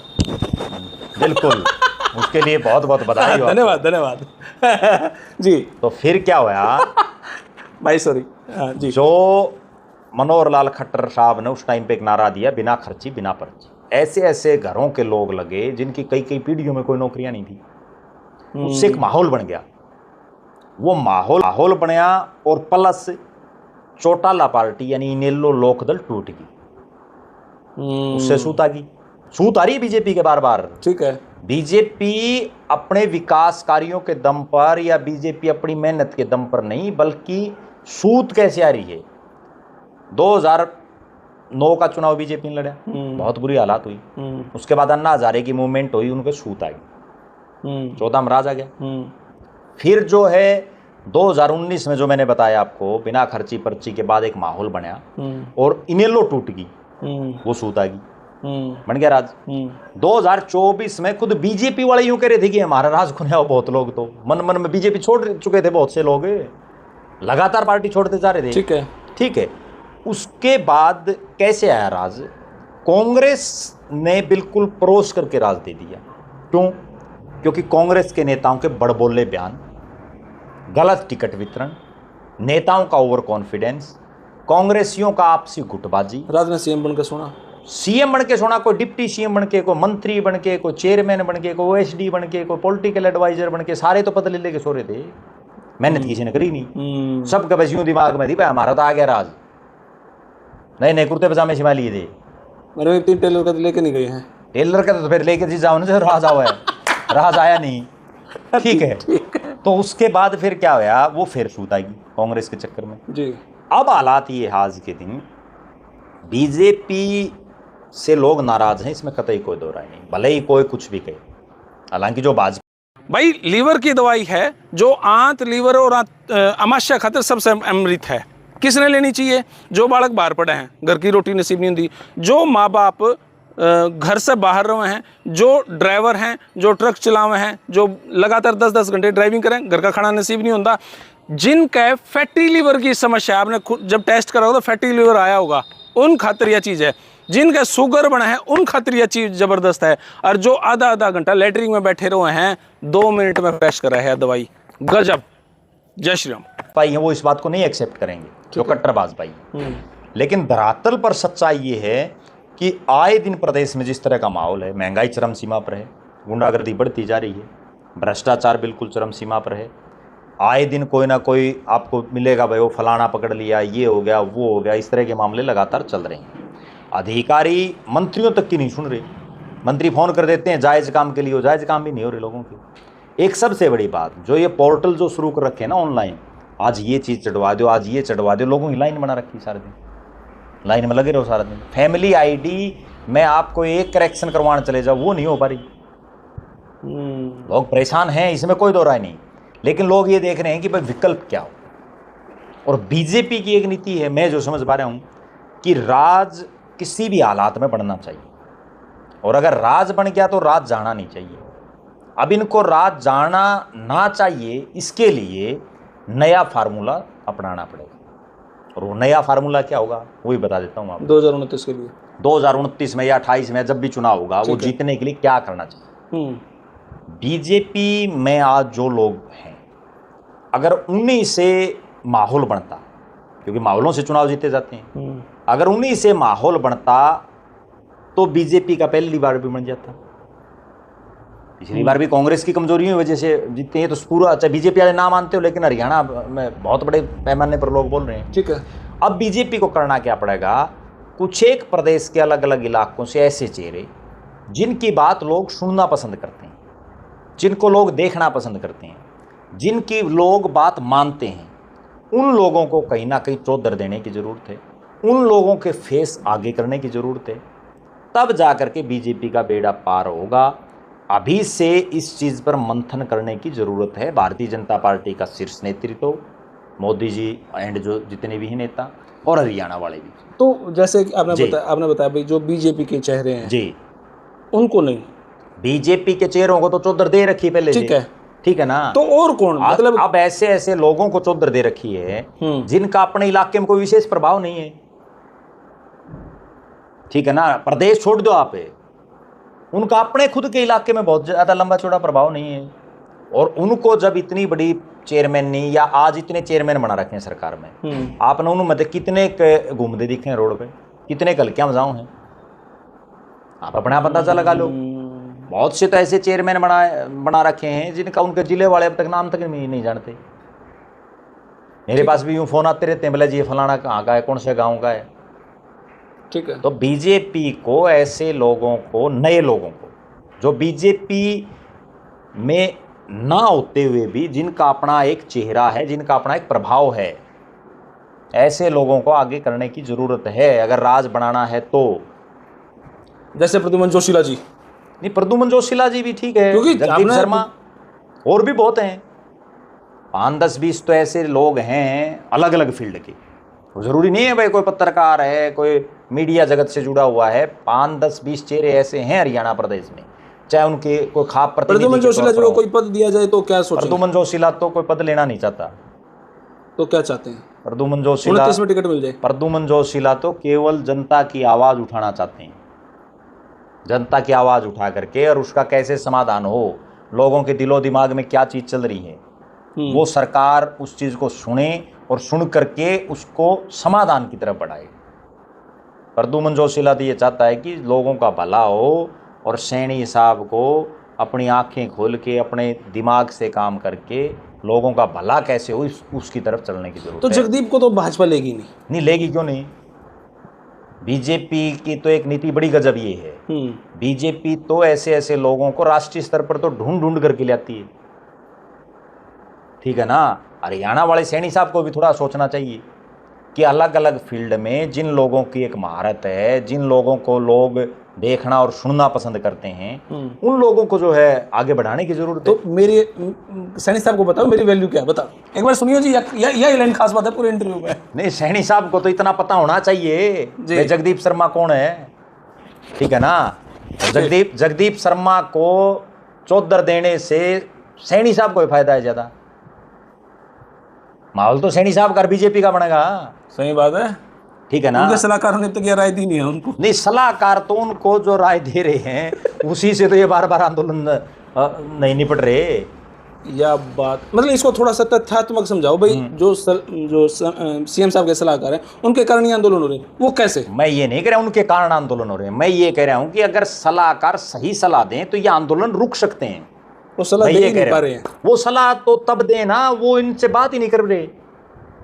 बिल्कुल, उसके लिए बहुत बहुत बधाई। धन्यवाद जी। तो फिर क्या हुआ भाई, सॉरी जी, जो मनोहर लाल खट्टर साहब ने उस टाइम पे एक नारा दिया, बिना खर्ची बिना पर्ची। ऐसे ऐसे घरों के लोग लगे जिनकी कई कई पीढ़ियों में कोई नौकरियां नहीं थी। उससे एक माहौल बन गया, वो माहौल बनया, और प्लस चौटाला पार्टी यानी इनेलो लोकदल टूट गई। उससे सूत आ रही बीजेपी के बार बार। ठीक है, बीजेपी अपने विकास कार्यों के दम पर या बीजेपी अपनी मेहनत के दम पर नहीं, बल्कि सूत कैसे आ रही है। 2009 का चुनाव बीजेपी ने लड़ा, बहुत बुरी हालात हुई। उसके बाद अन्ना हजारे की मूवमेंट हुई, उनके सूत आ गई, 14 में राज आ गया। फिर जो है 2019 में जो मैंने बताया आपको, बिना खर्ची पर्ची के बाद एक माहौल बना और इनेलो टूट गई, वो सूत आ गई, बन गया राज। 2024 में खुद बीजेपी वाले यूं कह रहे थे कि हमारा राज खुना। बहुत लोग तो मन मन में बीजेपी छोड़ चुके थे, बहुत से लोग लगातार पार्टी छोड़ते जा रहे थे। ठीक है। उसके बाद कैसे आया राज? कांग्रेस ने बिल्कुल परोस करके राज दे दिया। क्यों? क्योंकि कांग्रेस के नेताओं के बड़बोले बयान, गलत टिकट वितरण, नेताओं का ओवर कॉन्फिडेंस, कांग्रेसियों का आपसी गुटबाजी। राज ने सीएम बनकर सोना, कोई डिप्टी सीएम बन के, कोई मंत्री बन के, कोई चेयरमैन बन के, कोई ओएसडी बन के, कोई पॉलिटिकल एडवाइजर बन के, सारे तो पता ले के सो रहे थे। मेहनत किसी ने करी नहीं, सबका बस यूं दिमाग में थी भाई हमारा तो आ गया राज। नए नए कुर्ते पजामे सिमा लिए थे। मेरे 3 टेलर का लेके नहीं गए हैं। टेलर का तो फिर लेके जी जाओ ना, राज आया है, राज आया नहीं। ठीक है। तो उसके बाद फिर क्या हुआ, वो फिर सूत आएगी कांग्रेस के चक्कर में जी। अब हालात ये आज के दिन बीजेपी से लोग नाराज हैं, इसमें कतई कोई दो राय नहीं, भले ही कोई कुछ भी कहे। हालांकि जो भाजपा भाई लीवर की दवाई है, जो आंत लीवर और अमाशय खातिर सबसे अमृत है, किसने लेनी चाहिए? जो बालक बाहर पड़े हैं, घर की रोटी नसीब नहीं होती, जो माँ बाप घर से बाहर रहे हैं, जो ड्राइवर हैं, जो ट्रक चलावे हैं, जो लगातार 10-10 घंटे ड्राइविंग करें, घर का खाना नसीब नहीं होता, जिनका फैटी लीवर की समस्या, आपने खुद जब टेस्ट करा होगा तो फैटी लीवर आया होगा, उन खातिर यह चीज़ है। जिनका शुगर बना है उन खातिर यह चीज़ ज़बरदस्त है। और जो आधा घंटा लेटरिन में बैठे रहे हैं, 2 मिनट में पेश करा है दवाई, गजब। जय श्री राम। भाई हैं वो इस बात को नहीं एक्सेप्ट करेंगे, जो कट्टरबाज भाई। लेकिन धरातल पर सच्चाई ये है कि आए दिन प्रदेश में जिस तरह का माहौल है, महंगाई चरम सीमा पर है, गुंडागर्दी बढ़ती जा रही है, भ्रष्टाचार बिल्कुल चरम सीमा पर है। आए दिन कोई ना कोई आपको मिलेगा, भाई वो फलाना पकड़ लिया, ये हो गया, वो हो गया, इस तरह के मामले लगातार चल रहे हैं। अधिकारी मंत्रियों तक की नहीं सुन रहे। मंत्री फ़ोन कर देते हैं जायज़ काम के लिए, वो जायज़ काम भी नहीं हो रहे लोगों के। एक सबसे बड़ी बात, जो ये पोर्टल जो शुरू कर रखे हैं ना ऑनलाइन, आज ये चीज़ चढ़वा दो, आज ये चढ़वा दो, लोगों की लाइन बना रखी सारे दिन, लाइन में लगे रहो सारा दिन। फैमिली आईडी में आपको एक करेक्शन करवाने चले जाओ, वो नहीं हो पा रही। लोग परेशान हैं, इसमें कोई दो राय नहीं। लेकिन लोग ये देख रहे हैं कि भाई विकल्प क्या हो। और बीजेपी की एक नीति है, मैं जो समझ पा रहा हूँ, कि राज किसी भी हालात में बढ़ना चाहिए, और अगर राज बन गया तो राज जाना नहीं चाहिए। अब इनको राज जाना ना चाहिए, इसके लिए नया फार्मूला अपनाना पड़ेगा। और वो नया फार्मूला क्या होगा वो भी बता देता हूँ आपको। 2029 के लिए 2029 में या 28 में जब भी चुनाव होगा वो जीतने के लिए क्या करना चाहिए। बीजेपी में आज जो लोग हैं, अगर उन्हीं से माहौल बनता, क्योंकि माहौलों से चुनाव जीते जाते हैं, अगर उन्हीं से माहौल बनता तो बीजेपी का पहली बार भी बन जाता। पिछली बार भी कांग्रेस की कमजोरियों की वजह से जीते हैं, तो पूरा, अच्छा बीजेपी वाले ना मानते हो, लेकिन हरियाणा में बहुत बड़े पैमाने पर लोग बोल रहे हैं। ठीक है, अब बीजेपी को करना क्या पड़ेगा, कुछ एक प्रदेश के अलग अलग इलाकों से ऐसे चेहरे जिनकी बात लोग सुनना पसंद करते हैं, जिनको लोग देखना पसंद करते हैं, जिनकी लोग बात मानते हैं, उन लोगों को कहीं ना कहीं चौधर देने की ज़रूरत है, उन लोगों के फेस आगे करने की ज़रूरत है, तब जा कर के बीजेपी का बेड़ा पार होगा। अभी से इस चीज़ पर मंथन करने की ज़रूरत है। भारतीय जनता पार्टी का शीर्ष नेतृत्व, मोदी जी एंड जो जितने भी हैं नेता, और हरियाणा वाले भी। तो जैसे कि आपने बताया भाई जो बीजेपी के चेहरे हैं जी, उनको नहीं, बीजेपी के चेहरों को तो चौधर दे रखी पहले। ठीक है ना। तो और कौन, मतलब अब ऐसे ऐसे लोगों को चौधर दे रखी है जिनका अपने इलाके में कोई विशेष प्रभाव नहीं है। ठीक है ना, प्रदेश छोड़ दो आप, उनका अपने खुद के इलाके में बहुत ज़्यादा लंबा चौड़ा प्रभाव नहीं है, और उनको जब इतनी बड़ी चेयरमैन या आज इतने चेयरमैन बना रखे हैं सरकार में, आपने उन्होंने मतलब कितने घूमते दिखे हैं रोड पे, कितने कलकियां बजाऊं हैं, आप अपने आप अंदाजा लगा लो। बहुत से तो ऐसे चेयरमैन बना रखे हैं जिनका उनके जिले वाले अब तक नाम तक नहीं जानते। मेरे पास भी यूँ फोन आते रहते हैं, बोले जी ये फलाना कहाँ का है, कौन से गाँव का है। ठीक है, तो बीजेपी को ऐसे लोगों को, नए लोगों को, जो बीजेपी में ना होते हुए भी जिनका अपना एक चेहरा है, जिनका अपना एक प्रभाव है, ऐसे लोगों को आगे करने की जरूरत है अगर राज बनाना है तो। जैसे प्रद्युमन जोशीला जी, नहीं प्रद्युमन जोशीला जी भी ठीक है, क्योंकि जगदीप शर्मा, और भी बहुत हैं, 5-10-20 तो ऐसे लोग हैं अलग अलग फील्ड के। तो जरूरी नहीं है भाई कोई पत्रकार है, कोई मीडिया जगत से जुड़ा हुआ है, 5-10-20 चेहरे ऐसे हैं हरियाणा प्रदेश में, चाहे उनके कोई खाप प्रतिनिधि। प्रद्युमन जोशीला जी को कोई पद दिया जाए तो क्या सोचेंगे? प्रद्युमन जोशीला तो कोई पद लेना नहीं चाहता। तो क्या चाहते हैं? प्रद्युमन जोशीला, 29 में टिकट मिल जाए। प्रद्युमन जोशीला तो केवल जनता की आवाज़ उठाना चाहते हैं, जनता की आवाज़ उठा करके, और उसका कैसे समाधान हो, लोगों के दिलो दिमाग में क्या चीज़ चल रही है, वो सरकार उस चीज़ को सुने और सुन करके उसको समाधान की तरफ बढ़ाए। प्रद्युमन जोशीला तो ये चाहता है कि लोगों का भला हो, और सैनी साहब को अपनी आंखें खोल के अपने दिमाग से काम करके लोगों का भला कैसे हो उसकी तरफ चलने की जरूरत है। तो है। जगदीप को तो भाजपा लेगी नहीं लेगी क्यों नहीं? बीजेपी की तो एक नीति बड़ी गजब ये है, बीजेपी तो ऐसे ऐसे लोगों को राष्ट्रीय स्तर पर तो ढूंढ ढूंढ करके लाती है। ठीक है ना, हरियाणा वाले सैनी साहब को भी थोड़ा सोचना चाहिए कि अलग अलग फील्ड में जिन लोगों की एक महारत है, जिन लोगों को लोग देखना और सुनना पसंद करते हैं, उन लोगों को जो है आगे बढ़ाने की जरूरत है। तो मेरी सैनी साहब को बताओ मेरी वैल्यू क्या है, बताओ एक बार सुनियो जी, यह लाइन खास बात है पूरे इंटरव्यू में। नहीं, सैनी साहब को तो इतना पता होना चाहिए जगदीप शर्मा कौन है। ठीक है ना, जगदीप शर्मा को चौधर देने से सैनी साहब को फायदा है ज्यादा। माहौल तो सैनी साहब का बीजेपी का बनेगा। सही बात है। ठीक है ना, उनके सलाहकारों ने तो क्या राय दी नहीं है उनको। नहीं, सलाहकार तो उनको जो राय दे रहे हैं उसी से तो ये बार बार आंदोलन नहीं निपट रहे। या बात मतलब इसको थोड़ा सा तथ्यात्मक समझाओ भाई। जो सीएम साहब के सलाहकार हैं उनके कारण ये आंदोलन हो रहे हैं, वो कैसे? मैं ये नहीं कह रहा उनके कारण आंदोलन हो रहे हैं, मैं ये कह रहा हूँ कि अगर सलाहकार सही सलाह दें तो ये आंदोलन रुक सकते हैं। वो सलाह दे ही नहीं पा रहे हैं। वो सलाह तो तब देना, वो इनसे बात ही नहीं कर रहे।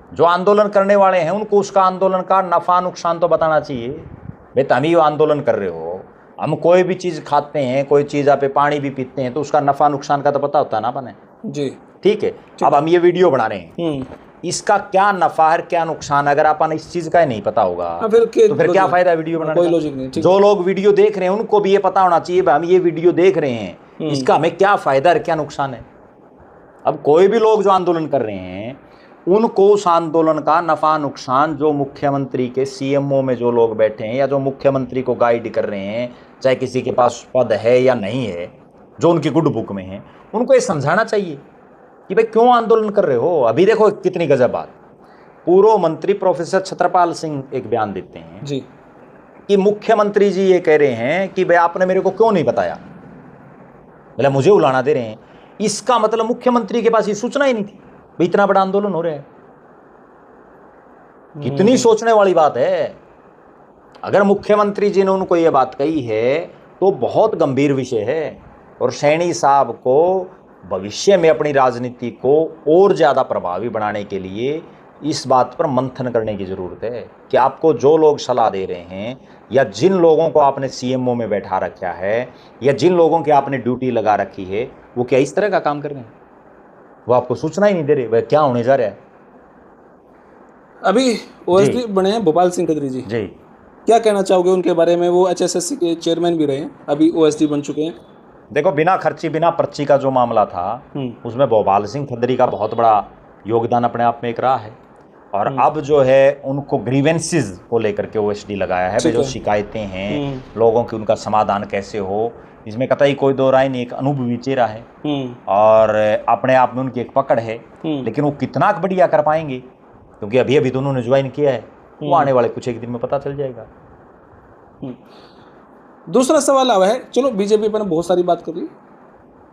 जो आंदोलन करने वाले हैं उनको उसका आंदोलन का नफा नुकसान तो बताना चाहिए। भाई तुम ही आंदोलन कर रहे हो, हम कोई भी चीज़ खाते हैं, कोई चीज़ आप पानी भी पीते हैं तो उसका नफा नुकसान का तो पता होता है ना अपने जी। ठीक है, अब हम ये वीडियो बना रहे हैं, इसका क्या नफा है क्या नुकसान है, अगर अपन इस चीज़ का नहीं पता होगा तो फिर क्या फायदा वीडियो बनाने का? कोई लॉजिक नहीं। जो लोग वीडियो देख रहे हैं उनको भी ये पता होना चाहिए हम ये वीडियो देख रहे हैं, इसका हमें क्या फायदा है क्या नुकसान है। अब कोई भी लोग जो आंदोलन कर रहे हैं उनको उस आंदोलन का नफा नुकसान, जो मुख्यमंत्री के सीएमओ में जो लोग बैठे हैं या जो मुख्यमंत्री को गाइड कर रहे हैं, चाहे किसी के पास पद है या नहीं है, जो उनकी गुड बुक में है, उनको ये समझाना चाहिए कि भाई क्यों आंदोलन कर रहे हो। अभी देखो कितनी गजब बात, पूर्व मंत्री प्रोफेसर छत्रपाल सिंह एक बयान देते हैं जी कि मुख्यमंत्री जी ये कह रहे हैं कि भाई आपने मेरे को क्यों नहीं बताया, मतलब मुझे उलाना दे रहे हैं। इसका मतलब मुख्यमंत्री के पास ये सूचना ही नहीं थी भाई इतना बड़ा आंदोलन हो रहा है। कितनी सोचने वाली बात है। अगर मुख्यमंत्री जी ने उनको ये बात कही है तो बहुत गंभीर विषय है, और सैनी साहब को भविष्य में अपनी राजनीति को और ज़्यादा प्रभावी बनाने के लिए इस बात पर मंथन करने की ज़रूरत है कि आपको जो लोग सलाह दे रहे हैं, या जिन लोगों को आपने सीएमओ में बैठा रखा है, या जिन लोगों की आपने ड्यूटी लगा रखी है, वो क्या इस तरह का काम कर रहे हैं? वो आपको सूचना ही नहीं दे रहे वह क्या होने जा रहा है। अभी ओएसडी बने हैं भोपाल सिंह खत्री जी, क्या कहना चाहोगे उनके बारे में? वो एचएसएससी के चेयरमैन भी रहे हैं, अभी ओएसडी बन चुके हैं। देखो, बिना खर्ची बिना पर्ची का जो मामला था उसमें भोपाल सिंह खत्री का बहुत बड़ा योगदान अपने आप में एक रहा है, और अब जो है उनको ग्रीवेंसेस को लेकर के ओएसडी लगाया है। जो शिकायतें हैं लोगों की, उनका समाधान कैसे हो, इसमें कतई कोई दो राय नहीं। एक अनुभवी चेहरा है और अपने आप में उनकी एक पकड़ है, लेकिन वो कितना बढ़िया कर पाएंगे, क्योंकि अभी अभी तो उन्होंने ज्वाइन किया है, वो आने वाले कुछ एक दिन में पता चल जाएगा। दूसरा सवाल आया है, चलो बीजेपी पर बहुत सारी बात कर रही,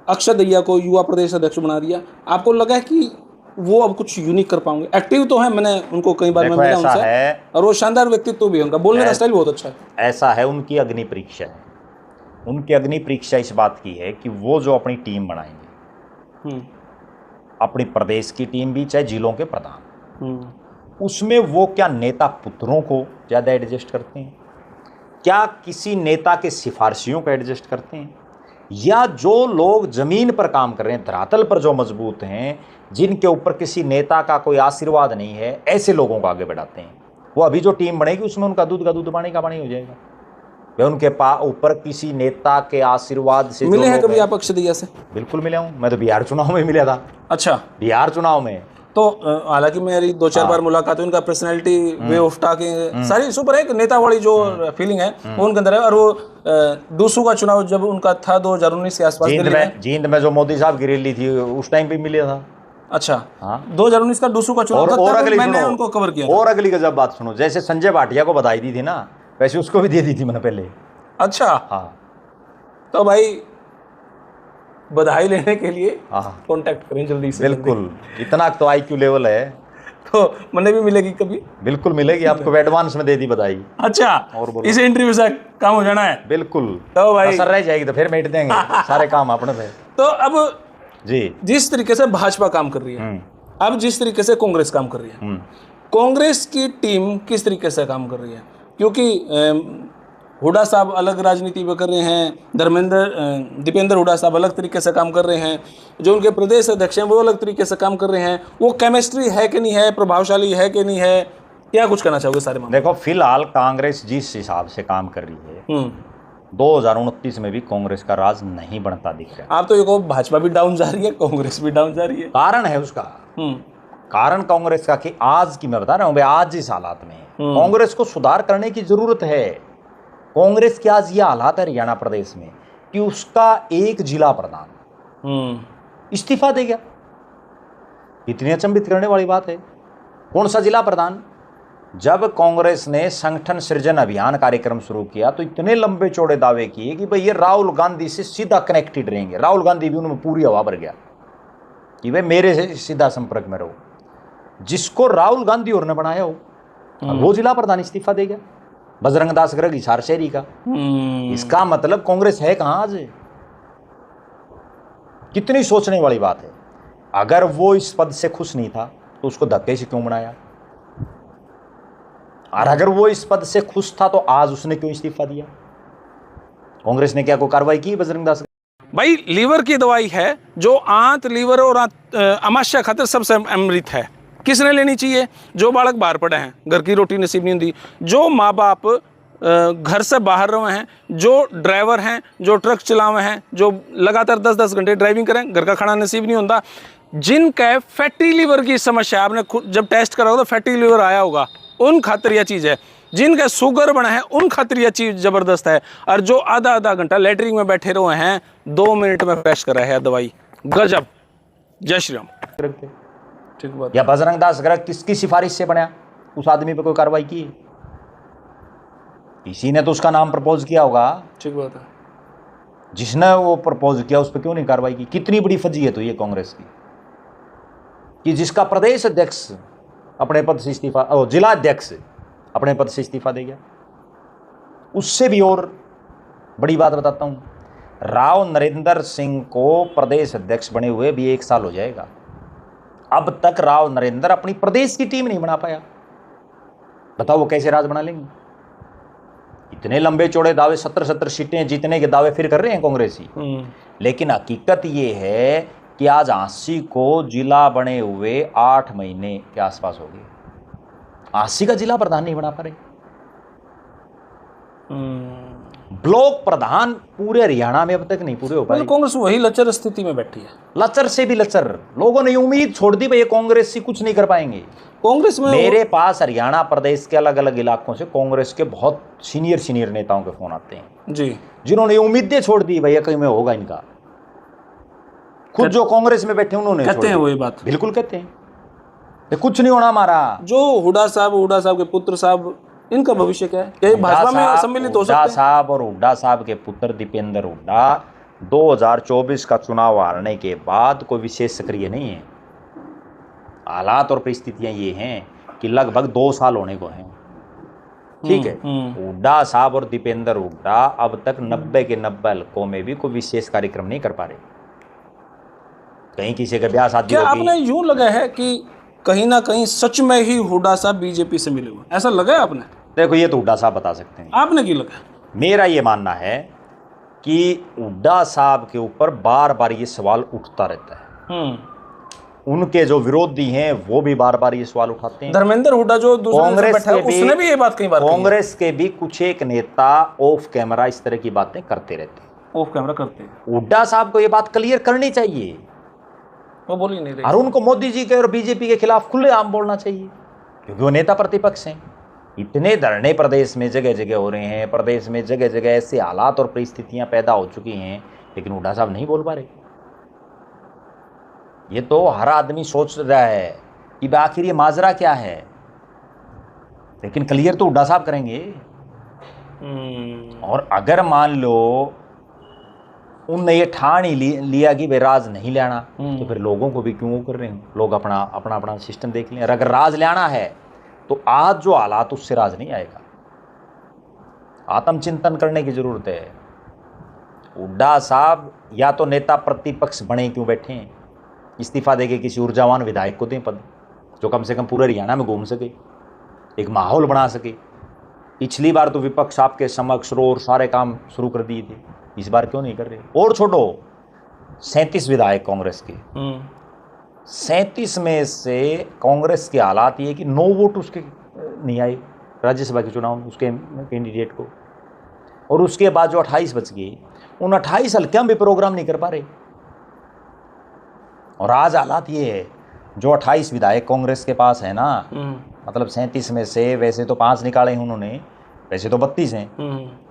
अक्षय दहिया को युवा प्रदेश अध्यक्ष बना दिया, आपको लगा है कि वो अब कुछ यूनिक कर पाएंगे? एक्टिव तो है, मैंने उनको कई बार मैं मिला उनसे, और वो शानदार व्यक्तित्व भी है, उनका बोलने का स्टाइल बहुत अच्छा है। ऐसा है, उनकी अग्नि परीक्षा है। उनकी अग्नि परीक्षा इस बात की है कि वो जो अपनी टीम बनाएंगे, अपनी प्रदेश की टीम भी, चाहे जिलों के प्रधान, उसमें वो क्या नेता पुत्रों को ज़्यादा एडजस्ट करते हैं, क्या किसी नेता के सिफारिशियों को एडजस्ट करते हैं, या जो लोग जमीन पर काम कर रहे हैं, धरातल पर जो मजबूत हैं, जिनके ऊपर किसी नेता का कोई आशीर्वाद नहीं है, ऐसे लोगों को आगे बढ़ाते हैं। वो अभी जो टीम बनेगी उसमें उनका दूध का दूध, पानी का पानी हो जाएगा। वे उनके ऊपर किसी नेता के आशीर्वाद से मिले हैं कभी आप अक्षय दहिया से? बिल्कुल मिला हूँ, मैं तो बिहार चुनाव में मिला था। अच्छा, बिहार चुनाव में तो हालांकि मेरी 2-4 बार मुलाकात हुई, उनका पर्सनैलिटी, वे ऑफ टॉकिंग सारी सुपर है, एक नेता वाली जो फीलिंग है वो उनके अंदर है। और वो दूसू का चुनाव जब उनका था 2019 के आसपास, जींद में जो मोदी साहब की रैली थी उस टाइम भी मिले था। अच्छा, 2019 का दूसू का चुनाव था, और अगली मैंने उनको कवर किया। और अगली गजब बात सुनो, जैसे संजय भाटिया को बधाई दी थी ना, वैसे उसको भी दे दी थी मैंने पहले। अच्छा, हाँ, तो भाई बधाई लेने के लिए कांटेक्ट करें जल्दी से। बिल्कुल, इतना तो आईक्यू लेवल है, तो मैंने भी मिलेगी कभी? बिल्कुल मिलेगी आपको, एडवांस में दे दी बधाई। अच्छा, और इस इंटरव्यू से काम हो जाना है? बिल्कुल, तो भाई असर रह जाएगी तो फिर मेट देंगे सारे काम अपने पे। तो अब जी, जिस तरीके से भाजपा काम कर रही है, अब जिस तरीके से कांग्रेस काम कर रही है, कांग्रेस की टीम किस तरीके से काम कर रही है? क्योंकि हुड्डा साहब अलग राजनीति में कर रहे हैं, दीपेंद्र हुड्डा साहब अलग तरीके से काम कर रहे हैं, जो उनके प्रदेश अध्यक्ष हैं वो अलग तरीके से काम कर रहे हैं। वो केमिस्ट्री है कि नहीं है, प्रभावशाली है कि नहीं है, क्या कुछ कहना चाहोगे सारे मामले? देखो, फिलहाल कांग्रेस जिस हिसाब से काम कर रही है, 2029 में भी कांग्रेस का राज नहीं बनता दिख रहा है। आप तो ये कहो भाजपा भी डाउन जा रही है, कांग्रेस भी डाउन जा रही है, कारण है उसका। कारण कांग्रेस का कि आज की मैं बता रहा हूँ, आज इस हालात में कांग्रेस को सुधार करने की जरूरत है। कांग्रेस के आज ये हालात है हरियाणा प्रदेश में कि उसका एक जिला प्रधान इस्तीफा दे गया। इतनी अचंभित करने वाली बात है। कौन सा जिला प्रधान? जब कांग्रेस ने संगठन सृजन अभियान कार्यक्रम शुरू किया तो इतने लंबे चौड़े दावे किए कि भाई ये राहुल गांधी से सीधा कनेक्टेड रहेंगे। राहुल गांधी भी उनमें पूरी हवा भर गया कि भाई मेरे से सीधा संपर्क में रहो। जिसको राहुल गांधी और ने बनाया हो, वो जिला प्रधान इस्तीफा दे गया। बजरंग दास गर्ग हिसार शहरी का। इसका मतलब कांग्रेस है कहां आज? कितनी सोचने वाली बात है। अगर वो इस पद से खुश नहीं था तो उसको धक्के से क्यों बनाया, और अगर वो इस पद से खुश था तो आज उसने क्यों इस्तीफा दिया? कांग्रेस ने क्या कोई कार्रवाई की बजरंग दास? भाई लीवर की दवाई है जो आंत, लीवर और अमाशय खातिर सबसे अमृत है। किसने लेनी चाहिए? जो बालक बाहर पड़े हैं, घर की रोटी नसीब नहीं होती, जो माँ बाप घर से बाहर रहे हैं, जो ड्राइवर हैं, जो ट्रक चलावे हैं, जो लगातार 10-10 घंटे ड्राइविंग करें, घर का खाना नसीब नहीं होता, जिनका फैटी लीवर की समस्या, आपने खुद जब टेस्ट करा होगा तो फैटी लीवर आया होगा, उन खातिर यह चीज़ है। जिनका शुगर बना है उन खातिर यह चीज़ ज़बरदस्त है। और जो आधा घंटा लेटरिन में बैठे रहे हैं, 2 मिनट में पेश करा है दवाई, गजब। जय श्री राम। ठीक बात। या बजरंग दास गर्ग किसकी सिफारिश से बना? उस आदमी पे कोई कार्रवाई की? किसी ने तो उसका नाम प्रपोज किया होगा, ठीक बात है। जिसने वो प्रपोज किया उस पर क्यों नहीं कार्रवाई की? कितनी बड़ी फजी है तो ये कांग्रेस की कि जिसका प्रदेश अध्यक्ष अपने पद से इस्तीफा, जिला अध्यक्ष अपने पद से इस्तीफा दे गया। उससे भी और बड़ी बात बताता हूं, राव नरेंद्र सिंह को प्रदेश अध्यक्ष बने हुए भी 1 साल हो जाएगा, अब तक राव नरेंद्र अपनी प्रदेश की टीम नहीं बना पाया। बताओ वो कैसे राज बना लेंगे? इतने लंबे चौड़े दावे, 17 सीटें जीतने के दावे फिर कर रहे हैं कांग्रेसी। लेकिन हकीकत ये है कि आज झांसी को जिला बने हुए 8 महीने के आसपास हो गए, झांसी का जिला प्रधान नहीं बना पा रहे। ब्लॉक प्रधान पूरे हरियाणा में अब तक नहीं पूरे हो पाए। कांग्रेस वही लचर स्थिति में बैठी है, लचर से भी लचर। लोगों ने उम्मीद छोड़ दी भाई ये कांग्रेस से कुछ नहीं कर पाएंगे। कांग्रेस में मेरे पास हरियाणा प्रदेश के अलग अलग इलाकों से कांग्रेस के बहुत सीनियर नेताओं के फोन आते हैं जी, जिन्होंने उम्मीदें छोड़ दी भैया कहीं में होगा इनका। खुद जो कांग्रेस में बैठे उन्होंने कहते हैं वो ये बात, बिल्कुल कहते हैं ये कुछ नहीं होना हमारा। जो हुड्डा साहब के पुत्र साहब, इनका भविष्य क्या है? क्या भाजपा में सम्मिलित हो सकते हैं? हुड्डा साहब और हुड्डा साहब के पुत्र दीपेंद्र हुड्डा 2024 का चुनाव हारने के बाद कोई विशेष सक्रिय नहीं है। हालात और परिस्थितियां ये हैं कि लगभग 2 साल होने को हैं, ठीक है। हुड्डा साहब और दीपेंद्र हुड्डा अब तक 90 के 90 हलकों में भी कोई विशेष कार्यक्रम नहीं कर पा रहे। कहीं किसी का ब्याह शादी क्या आपने यूं लगा है कि कहीं ना कहीं सच में ही हुड्डा साहब बीजेपी से मिले हुए, ऐसा लगा है आपने? देखो ये तो हुड्डा साहब बता सकते हैं, आपने क्यों लगा? मेरा ये मानना है कि हुड्डा साहब के ऊपर बार बार ये सवाल उठता रहता है। उनके जो विरोधी हैं वो भी बार बार ये सवाल उठाते हैं। धर्मेंद्र हुड्डा जो कांग्रेस के भी, उसने भी ये बात कई बार कांग्रेस के भी कुछ एक नेता ऑफ कैमरा इस तरह की बातें करते रहते हैं। ऑफ कैमरा करते हैं। हुड्डा साहब को ये बात क्लियर करनी चाहिए, वो बोल ही नहीं रहे। और उनको मोदी जी के और बीजेपी के खिलाफ खुलेआम बोलना चाहिए, क्योंकि वो नेता प्रतिपक्ष हैं। इतने धरने प्रदेश में जगह जगह हो रहे हैं, प्रदेश में जगह जगह ऐसे हालात और परिस्थितियां पैदा हो चुकी हैं, लेकिन हुड्डा साहब नहीं बोल पा रहे। ये तो हर आदमी सोच रहा है कि आखिर ये माजरा क्या है, लेकिन क्लियर तो हुड्डा साहब करेंगे। और अगर मान लो उनने ये ठान ही लिया कि भाई राज नहीं लेना, तो फिर लोगों को भी क्यों कर रहे हैं? लोग अपना अपना अपना सिस्टम देख लें। अगर राज लेना है तो आज जो हालात उससे राज नहीं आएगा। आत्मचिंतन करने की जरूरत है। हुड्डा साहब या तो नेता प्रतिपक्ष बने क्यों बैठे हैं, इस्तीफा देके किसी ऊर्जावान विधायक को दें पद, जो कम से कम पूरे हरियाणा में घूम सके, एक माहौल बना सके। पिछली बार तो विपक्ष आपके समक्ष और सारे काम शुरू कर दिए थे, इस बार क्यों नहीं कर रहे? और छोड़ो 37 विधायक कांग्रेस के, 37 में से कांग्रेस के हालात ये कि 9 वोट उसके नहीं आए राज्यसभा के चुनाव में उसके कैंडिडेट को, और उसके बाद जो 28 बच गए, उन 28 हल्के हम भी प्रोग्राम नहीं कर पा रहे। और आज हालात ये है, जो 28 विधायक कांग्रेस के पास है ना, मतलब 37 में से वैसे तो 5 निकाले हैं उन्होंने, वैसे तो 32 हैं,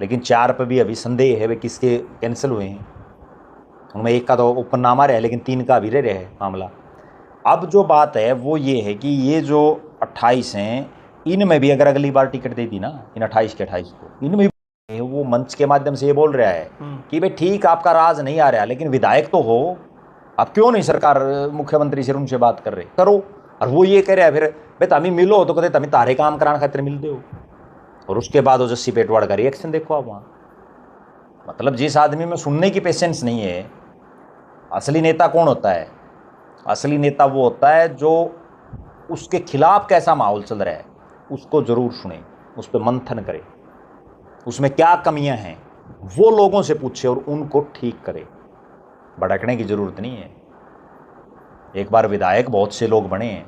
लेकिन 4 पर भी अभी संदेह है वे किसके कैंसिल हुए हैं। उनमें एक का तो ऊपर नाम आ रहा है, लेकिन 3 का भी रह रहा है मामला। अब जो बात है वो ये है कि ये जो 28 हैं, इनमें भी अगर अगली बार टिकट दे दी ना, इन 28 के 28 को, इनमें भी वो मंच के माध्यम से ये बोल रहा है कि भाई ठीक आपका राज नहीं आ रहा, लेकिन विधायक तो हो, आप क्यों नहीं सरकार मुख्यमंत्री से उनसे बात कर रहे, करो। और वो ये कह रहा है फिर भाई तमी मिलो तो कहते तमी तारे काम कराने खातिर मिलते हो, और उसके बाद वो जस्सी पेटवाड़ का रिएक्शन देखो आप वहाँ। मतलब जिस आदमी में सुनने की पेशेंस नहीं है, असली नेता कौन होता है? असली नेता वो होता है जो उसके खिलाफ कैसा माहौल चल रहा है उसको ज़रूर सुने, उस पर मंथन करे, उसमें क्या कमियां हैं वो लोगों से पूछे और उनको ठीक करे। भड़कने की ज़रूरत नहीं है। एक बार विधायक बहुत से लोग बने हैं,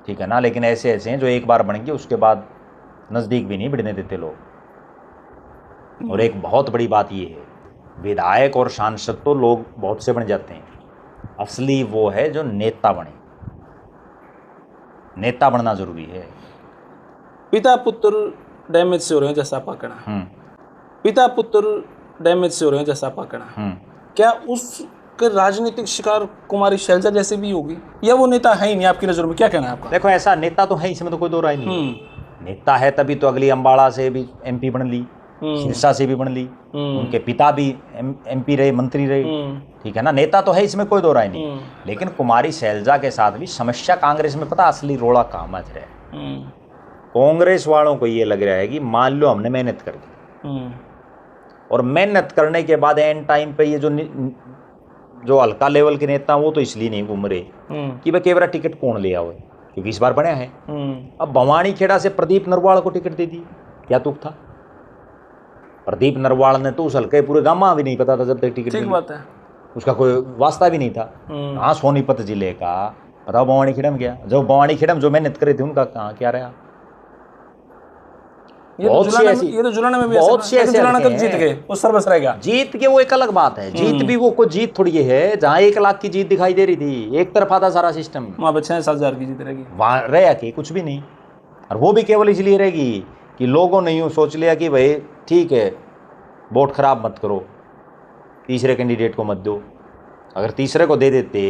ठीक है ना, लेकिन ऐसे ऐसे हैं जो एक बार बन गए उसके बाद नज़दीक भी नहीं बढ़ने देते लोग। और एक बहुत बड़ी बात ये है, विधायक और सांसद तो लोग बहुत से बन जाते हैं, असली वो है जो नेता बने। नेता बनना जरूरी है। पिता पुत्र डैमेज से हो रहे हैं जैसा पकड़ा, पिता पुत्र डैमेज से हो रहे हैं जैसा पकड़ा, क्या उसके राजनीतिक शिकार कुमारी शैलजा जैसे भी होगी, या वो नेता है ही नहीं आपकी नज़र में? क्या कहना है आपका? देखो ऐसा नेता तो है, इसमें तो कोई दो राय नहीं। नेता है तभी तो अगली अम्बाड़ा से भी एमपी बन ली, सिरसा से भी बन ली, उनके पिता भी एमपी रहे, मंत्री रहे, ठीक है ना। नेता तो है, इसमें कोई दो राय नहीं। लेकिन कुमारी शैलजा के साथ भी समस्या कांग्रेस में पता असली रोड़ा कहाँ मच रहा है। कांग्रेस वालों को ये लग रहा है कि मान लो हमने मेहनत कर दी, और मेहनत करने के बाद एंड टाइम पे ये जो हल्का लेवल के नेता वो तो इसलिए नहीं घूम रहे कि भाई केवरा टिकट कौन ले आओ, क्योंकि इस बार बनया है। अब भवानी खेड़ा से प्रदीप नरवाल को टिकट दे दी, क्या तुक था? प्रदीप नरवाल ने तो उस हल्के पूरे गांव भी नहीं पता था जब तक टिकट, ठीक बात है, उसका कोई वास्ता भी नहीं था। हाँ, सोनीपत जिले का बताओ भवानी खेड़ा में गया, जो भवानी खेड़ा में जो मेहनत करे थे उनका कहाँ क्या रहा। ये तो जुलाना में भी बहुत से ऐसे जुलाना कब जीत गए, उस सर्वस रह गया। जीत के वो एक अलग बात है, जीत भी वो कोई जीत थोड़ी है जहाँ 1 लाख की जीत दिखाई दे रही थी, एक तरफा था सारा सिस्टम। वहाँ पे 6-7 हज़ार की जीत रहेगी, वहाँ रह के कुछ भी नहीं, और वो भी केवल इसलिए रहेगी कि लोगों ने यूँ सोच लिया कि भाई ठीक है वोट खराब मत करो, तीसरे कैंडिडेट को मत दो। अगर तीसरे को दे देते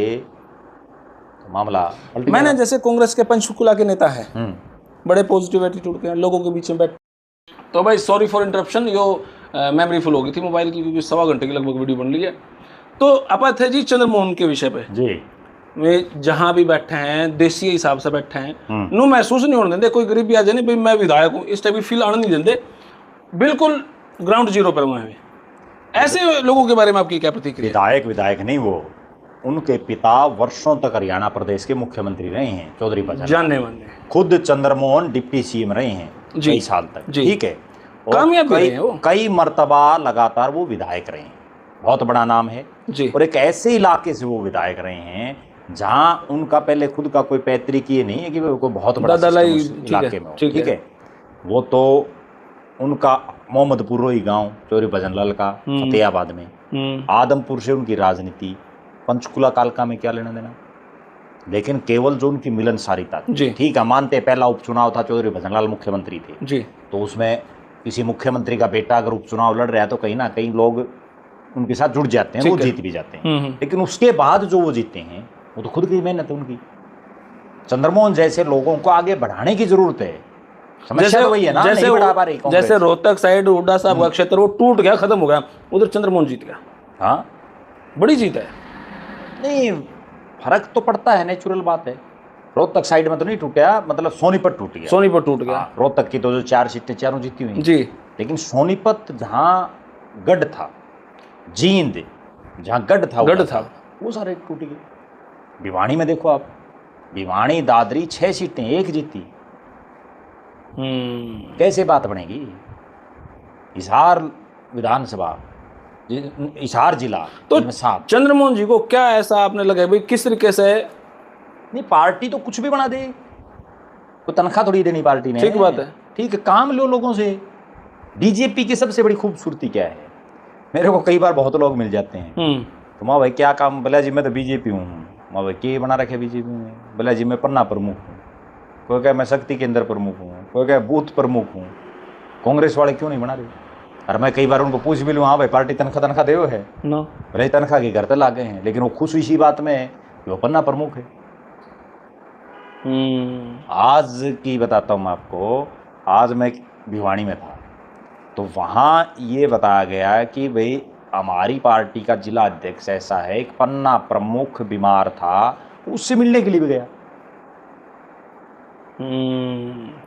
तो मामला। मैंने जैसे कांग्रेस के पंचकुला के नेता है, बड़े पॉजिटिव एटीट्यूड के, लोगों के बीच में बैठ। तो भाई sorry for interruption, yo memory full हो गई थी मोबाइल की, क्योंकि 1.25 घंटे की लगभग वीडियो बन रही है। तो अपन थे जी चंद्रमोहन के विषय पे जी, वे जहाँ भी बैठे हैं देसी हिसाब से बैठे हैं, नो महसूस नहीं होने देंगे कोई गरीब भी आ जाए भाई मैं विधायक हूँ, इस टाइप की फील आने नहीं देंगे, बिल्कुल ग्राउंड जीरो पर हुए हैं। ऐसे लोगों के बारे में आपकी क्या प्रतिक्रिया? विधायक नहीं, वो उनके पिता वर्षों तक हरियाणा प्रदेश के मुख्यमंत्री रहे हैं, चौधरी भजन, जानने वाले। खुद चंद्रमोहन डिप्टी सीएम रहे हैं कई साल तक, ठीक है, और कई मर्तबा लगातार वो विधायक रहे हैं, बहुत बड़ा नाम है जी। और एक ऐसे इलाके से वो विधायक रहे हैं जहां उनका पहले खुद का कोई पैतृक ये नहीं है कि वो कोई बहुत बड़ा इलाके में हो, ठीक है। वो तो उनका मोहम्मदपुर रोही गांव चौधरी भजन लाल का फतेहाबाद में, आदमपुर से उनकी राजनीति, पंचकुला कालका में क्या लेना देना। लेकिन केवल जो उनकी मिलनसारिता थी, ठीक है, मानते पहला उपचुनाव था, चौधरी भजन लाल मुख्यमंत्री थे जी, तो उसमें किसी मुख्यमंत्री का बेटा अगर उपचुनाव लड़ रहा है तो कहीं ना कहीं लोग उनके साथ जुड़ जाते हैं, वो जीत भी जाते हैं। लेकिन उसके बाद जो वो जीते हैं वो तो खुद की मेहनत है उनकी। चंद्रमोहन जैसे लोगों को आगे बढ़ाने की जरूरत है, समस्या वही है ना, नहीं बढ़ा पा रही। जैसे रोहतक साइड हुड्डा साहब का क्षेत्र वो टूट गया, खत्म हो गया, उधर चंद्रमोहन जीत गया। हाँ, बड़ी जीत है। नहीं, फर्क तो पड़ता है, नेचुरल बात है। रोहतक साइड में तो नहीं टूटा, मतलब सोनीपत टूट गया, सोनीपत टूट गया। रोहतक की तो जो 4 सीटें चारों जीती हुई जी, लेकिन सोनीपत जहाँ गढ़ था, जींद जहाँ गढ़ था वो सारे टूट गए। भिवानी में देखो आप, भिवानी दादरी 6 सीटें 1 जीती, कैसे बात बनेगी। हिसार विधानसभा, हिसार जिला तो चंद्रमोहन जी को क्या ऐसा आपने लगा भाई किस तरीके से? नहीं, पार्टी तो कुछ भी बना दे, कोई तनख्वाह थोड़ी देनी पार्टी ने, ठीक बात है, ठीक है, काम लो लोगों से। बीजेपी की सबसे बड़ी खूबसूरती क्या है, मेरे को कई बार बहुत लोग मिल जाते हैं, तो माँ भाई क्या काम, बोला जी मैं तो बीजेपी हूँ, माँ भाई क्या बना रखे बीजेपी में, बोला जी मैं पन्ना प्रमुख हूँ, कोई क्या मैं शक्ति केंद्र प्रमुख हूँ, कोई क्या बूथ प्रमुख हूँ। कांग्रेस वाले क्यों नहीं बना रहे? और मैं कई बार उनको पूछ भी लूँ, हाँ भाई पार्टी तनख्वाह दे है ना, भले तनख्वाह के घर तक ला गए हैं, लेकिन वो खुश इसी बात में है कि वो पन्ना प्रमुख है। आज की बताता हूँ मैं आपको, आज मैं भिवानी में था तो वहाँ ये बताया गया कि भाई हमारी पार्टी का जिला अध्यक्ष ऐसा है, एक पन्ना प्रमुख बीमार था, उससे मिलने के लिए भी गया।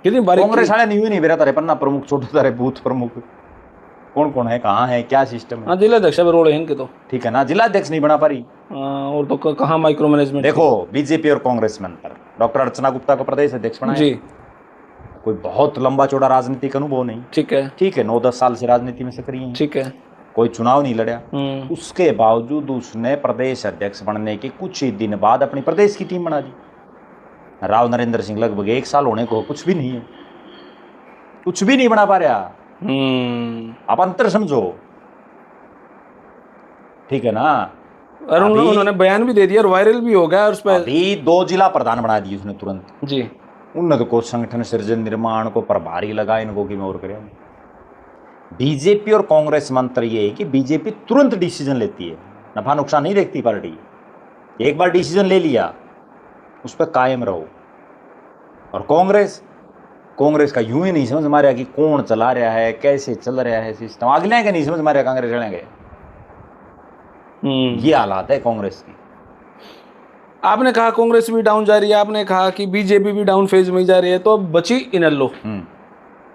कितनी बारी कांग्रेस वाले नहीं बेरा तारे पन्ना प्रमुख, छोटे तारे बूथ प्रमुख, कौन कौन है, कहाँ है, क्या सिस्टम है। जिला अध्यक्ष रोड है इनके तो, ठीक है ना, जिला अध्यक्ष नहीं बना पा रही, और तो कहाँ माइक्रो मैनेजमेंट। देखो बीजेपी और कांग्रेस में अंतर, डॉक्टर अर्चना गुप्ता को प्रदेश अध्यक्ष बनाया जी, कोई बहुत लंबा चौड़ा राजनीतिक अनुभव नहीं, ठीक है, 9-10 साल से राजनीति में सक्रिय है, ठीक है, कोई चुनाव नहीं लड़ा, उसके बावजूद उसने प्रदेश अध्यक्ष बनने के कुछ ही दिन बाद अपनी प्रदेश की टीम बना दी। राव नरेंद्र सिंह लगभग 1 साल होने को कुछ भी नहीं है, कुछ भी नहीं बना पा रहा। आप अंतर समझो, ठीक है ना। और उन्होंने बयान भी दे दिया और वायरल भी हो गया, और उस पर अभी 2 जिला प्रधान बना दिए उसने तुरंत जी। उन्नत को संगठन सृजन निर्माण को प्रभारी लगा, इनको कि मैं और करें। बीजेपी और कांग्रेस मंत्र ये है कि बीजेपी तुरंत डिसीजन लेती है, नफा नुकसान नहीं देखती पार्टी, एक बार डिसीजन ले लिया उस पर कायम रहो। और कांग्रेस कांग्रेस का यूं ही नहीं समझ मारिया कि कौन चला रहा है, कैसे चल रहा है सिस्टम, अगले का नहीं समझ मारिया कांग्रेस चलेंगे। ये हालात है कांग्रेस की। आपने कहा कांग्रेस भी डाउन जा रही है, आपने कहा कि बीजेपी भी डाउन फेज में जा रही है, तो अब बची इनेलो।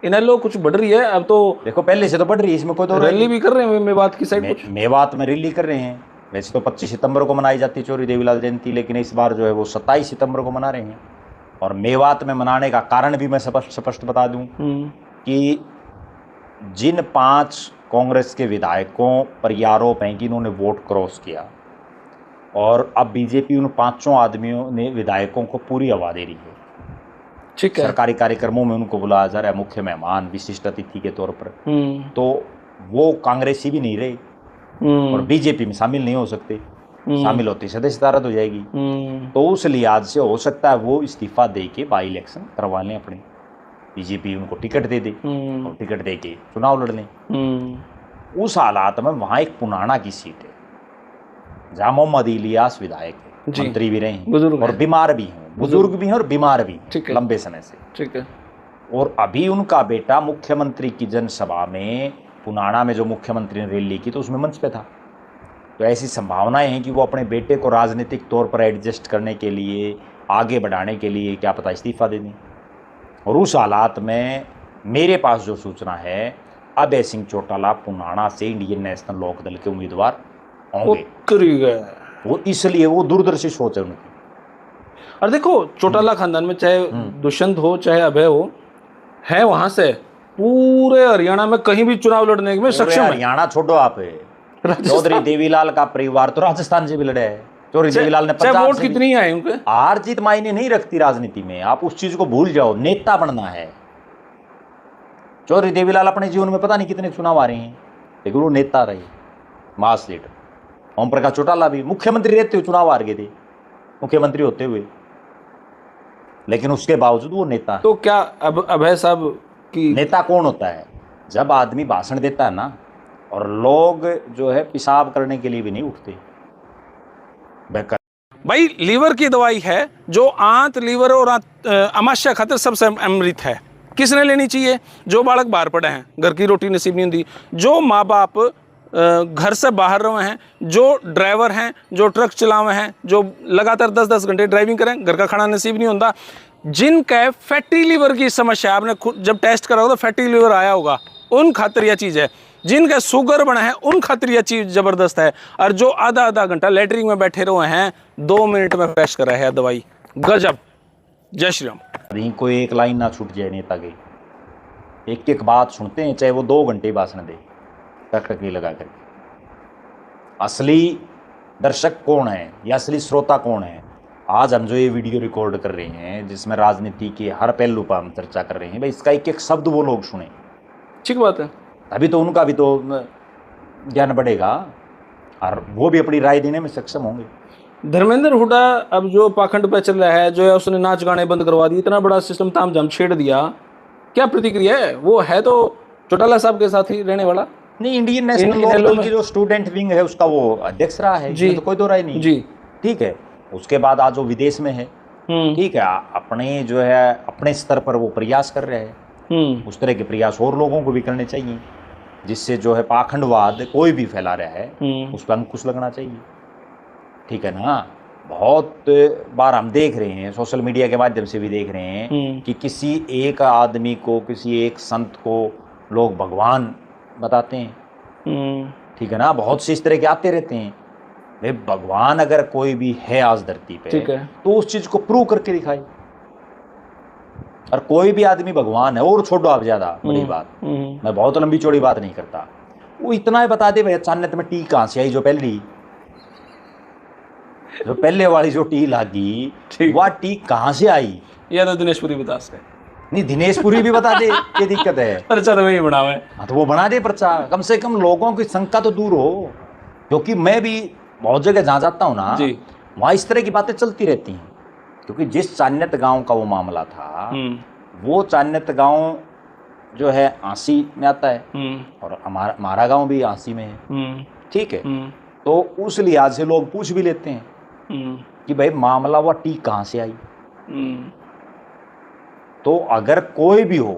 इनेलो कुछ बढ़ रही है अब तो, देखो पहले से तो बढ़ रही है, इसमें कोई तो रैली भी कर रहे हैं मेवात की साइड कुछ। मेवात में रैली कर रहे हैं। वैसे तो 25 सितंबर को मनाई जाती है चौधरी देवीलाल जयंती, लेकिन इस बार जो है वो 27 सितंबर को मना रहे हैं। और मेवात में मनाने का कारण भी मैं स्पष्ट बता दूं कि जिन 5 कांग्रेस के विधायकों पर ये आरोप है कि इन्होंने वोट क्रॉस किया, और अब बीजेपी उन 5 आदमियों ने विधायकों को पूरी हवा दे रही है। ठीक है, सरकारी कार्यक्रमों में उनको बुलाया जा रहा है मुख्य मेहमान, विशिष्ट अतिथि के तौर पर। तो वो कांग्रेसी भी नहीं रहे और बीजेपी में शामिल नहीं हो सकते, शामिल होती सदस्यता रद्द हो जाएगी। तो उस लिहाज से हो सकता है वो इस्तीफा दे के बाई इलेक्शन करवा लें अपने, बीजेपी उनको टिकट दे दे और टिकट दे के चुनाव लड़ लें। उस हालात में वहाँ एक पुनाना की सीट है जहाँ मोहम्मद इलियास विधायक है, मंत्री भी रहे हैं और बीमार भी हैं, बुजुर्ग भी हैं और बीमार भी हैं लंबे समय से। ठीक है। और अभी उनका बेटा मुख्यमंत्री की जनसभा में, पुनाना में जो मुख्यमंत्री ने रैली की तो उसमें मंच पे था। तो ऐसी संभावनाएं हैं कि वो अपने बेटे को राजनीतिक तौर पर एडजस्ट करने के लिए, आगे बढ़ाने के लिए क्या पता इस्तीफा दे दें। और उस हालात में मेरे पास जो सूचना है, अभय सिंह चौटाला पुनाना से इंडियन नेशनल लोकदल के उम्मीदवार होंगे। वो इसलिए वो दूरदर्शी सोच है उनकी। और देखो चौटाला खानदान में चाहे दुष्यंत हो चाहे अभय हो, है वहां से पूरे हरियाणा में कहीं भी चुनाव लड़ने में सक्षम है। हरियाणा छोड़ो आप, चौधरी देवीलाल का परिवार तो राजस्थान से भी लड़े है। चौधरी देवीलाल ने वोट कितनी आए उनके, हार जीत मायने नहीं रखती राजनीति में, आप उस चीज को भूल जाओ। नेता बनना है। चौधरी देवीलाल अपने जीवन में पता नहीं कितने चुनाव आ रहे हैं, लेकिन वो नेता रहे, मास लीडर। ओम प्रकाश चौटाला भी मुख्यमंत्री रहते हुए चुनाव हार गए थे, मुख्यमंत्री होते हुए, लेकिन उसके बावजूद वो नेता। तो क्या अब अभय साहब की नेता कौन होता है? जब आदमी भाषण देता है ना, और लोग जो है पेशाब करने के लिए भी नहीं उठते। भाई लीवर की दवाई है जो आंत, लीवर और अमाशय खातिर सबसे अमृत है। किसने लेनी चाहिए? जो बालक बाहर पड़े हैं, घर की रोटी नसीब नहीं होती, जो माँ बाप घर से बाहर रहे हैं, जो ड्राइवर हैं, जो ट्रक चलावे हैं, जो लगातार 10-10 घंटे ड्राइविंग करें, घर का खाना नसीब नहीं होता, जिनका फैटी लीवर की समस्या, आपने खुद जब टेस्ट करा होगा तो फैटी लीवर आया होगा, उन खातिर यह चीज़ है। जिनका शुगर बना है उन खातिर यह चीज़ ज़बरदस्त है। और जो आधा घंटा लेटरिन में बैठे रहे हैं, 2 मिनट में पेश कर रहे हैं दवाई, गजब। जय श्री राम। नहीं कोई एक लाइन ना छूट जाए नेता की, एक एक बात सुनते हैं, चाहे वो 2 घंटे भाषण दे टकटकी लगा कर। असली दर्शक कौन है या असली श्रोता कौन है? आज हम जो ये वीडियो रिकॉर्ड कर रहे हैं, जिसमें राजनीति के हर पहलू पर हम चर्चा कर रहे हैं, भाई इसका एक एक शब्द वो लोग सुने। ठीक बात है। अभी तो उनका भी तो ज्ञान बढ़ेगा और वो भी अपनी राय देने में सक्षम होंगे। धर्मेंद्र हुड्डा अब जो पाखंड पे चल रहा है, जो है उसने नाच गाने बंद करवा दिए, इतना बड़ा सिस्टम तामझाम छेड़ दिया, क्या प्रतिक्रिया है? वो है तो चौटाला साहब के साथ ही रहने वाला। नहीं, इंडियन नेशनल लोकदल की जो स्टूडेंट विंग है उसका वो अध्यक्ष रहा है जी, तो कोई दो राय नहीं जी। ठीक है। उसके बाद आज वो विदेश में है, ठीक है, अपने जो है अपने स्तर पर वो प्रयास कर रहे हैं। उस तरह के प्रयास और लोगों को भी करने चाहिए, जिससे जो है पाखंडवाद कोई भी फैला रहा है उस पर अंकुश लगना चाहिए। ठीक है ना। बहुत बार हम देख रहे हैं, सोशल मीडिया के माध्यम से भी देख रहे हैं कि किसी एक आदमी को, किसी एक संत को लोग भगवान बताते हैं। ठीक है ना। बहुत से इस तरह के आते रहते हैं। भाई भगवान अगर कोई भी है आज धरती पे, ठीक है, तो उस चीज को प्रूव करके दिखाए। और कोई भी आदमी भगवान है, और छोड़ो आप ज्यादा बड़ी बात, मैं बहुत लंबी चौड़ी बात नहीं करता, वो इतना ही बता दे भाई अचानक में टी कहां से आई, जो पहले वाली जो टी लागी, वह टी कहां से आई? या तो दिनेश पुरी बता सकते। नहीं, दिनेश पुरी भी बता दे, ये दिक्कत है। पर्चा तो वही बना हुआ है। हाँ तो वो बना दे पर्चा, कम से कम लोगों की शंका तो दूर हो। क्योंकि मैं भी बहुत जगह जहाँ जाता हूँ ना, वहाँ इस तरह की बातें चलती रहती हैं। क्योंकि जिस चान्यत गांव का वो मामला था, वो चान्यत गांव जो है आंसी में आता है, और हमारा गांव भी आंसी में है। ठीक है। तो उस लिहाज से लोग पूछ भी लेते हैं कि भाई मामला हुआ टी कहाँ से आई। तो अगर कोई भी हो,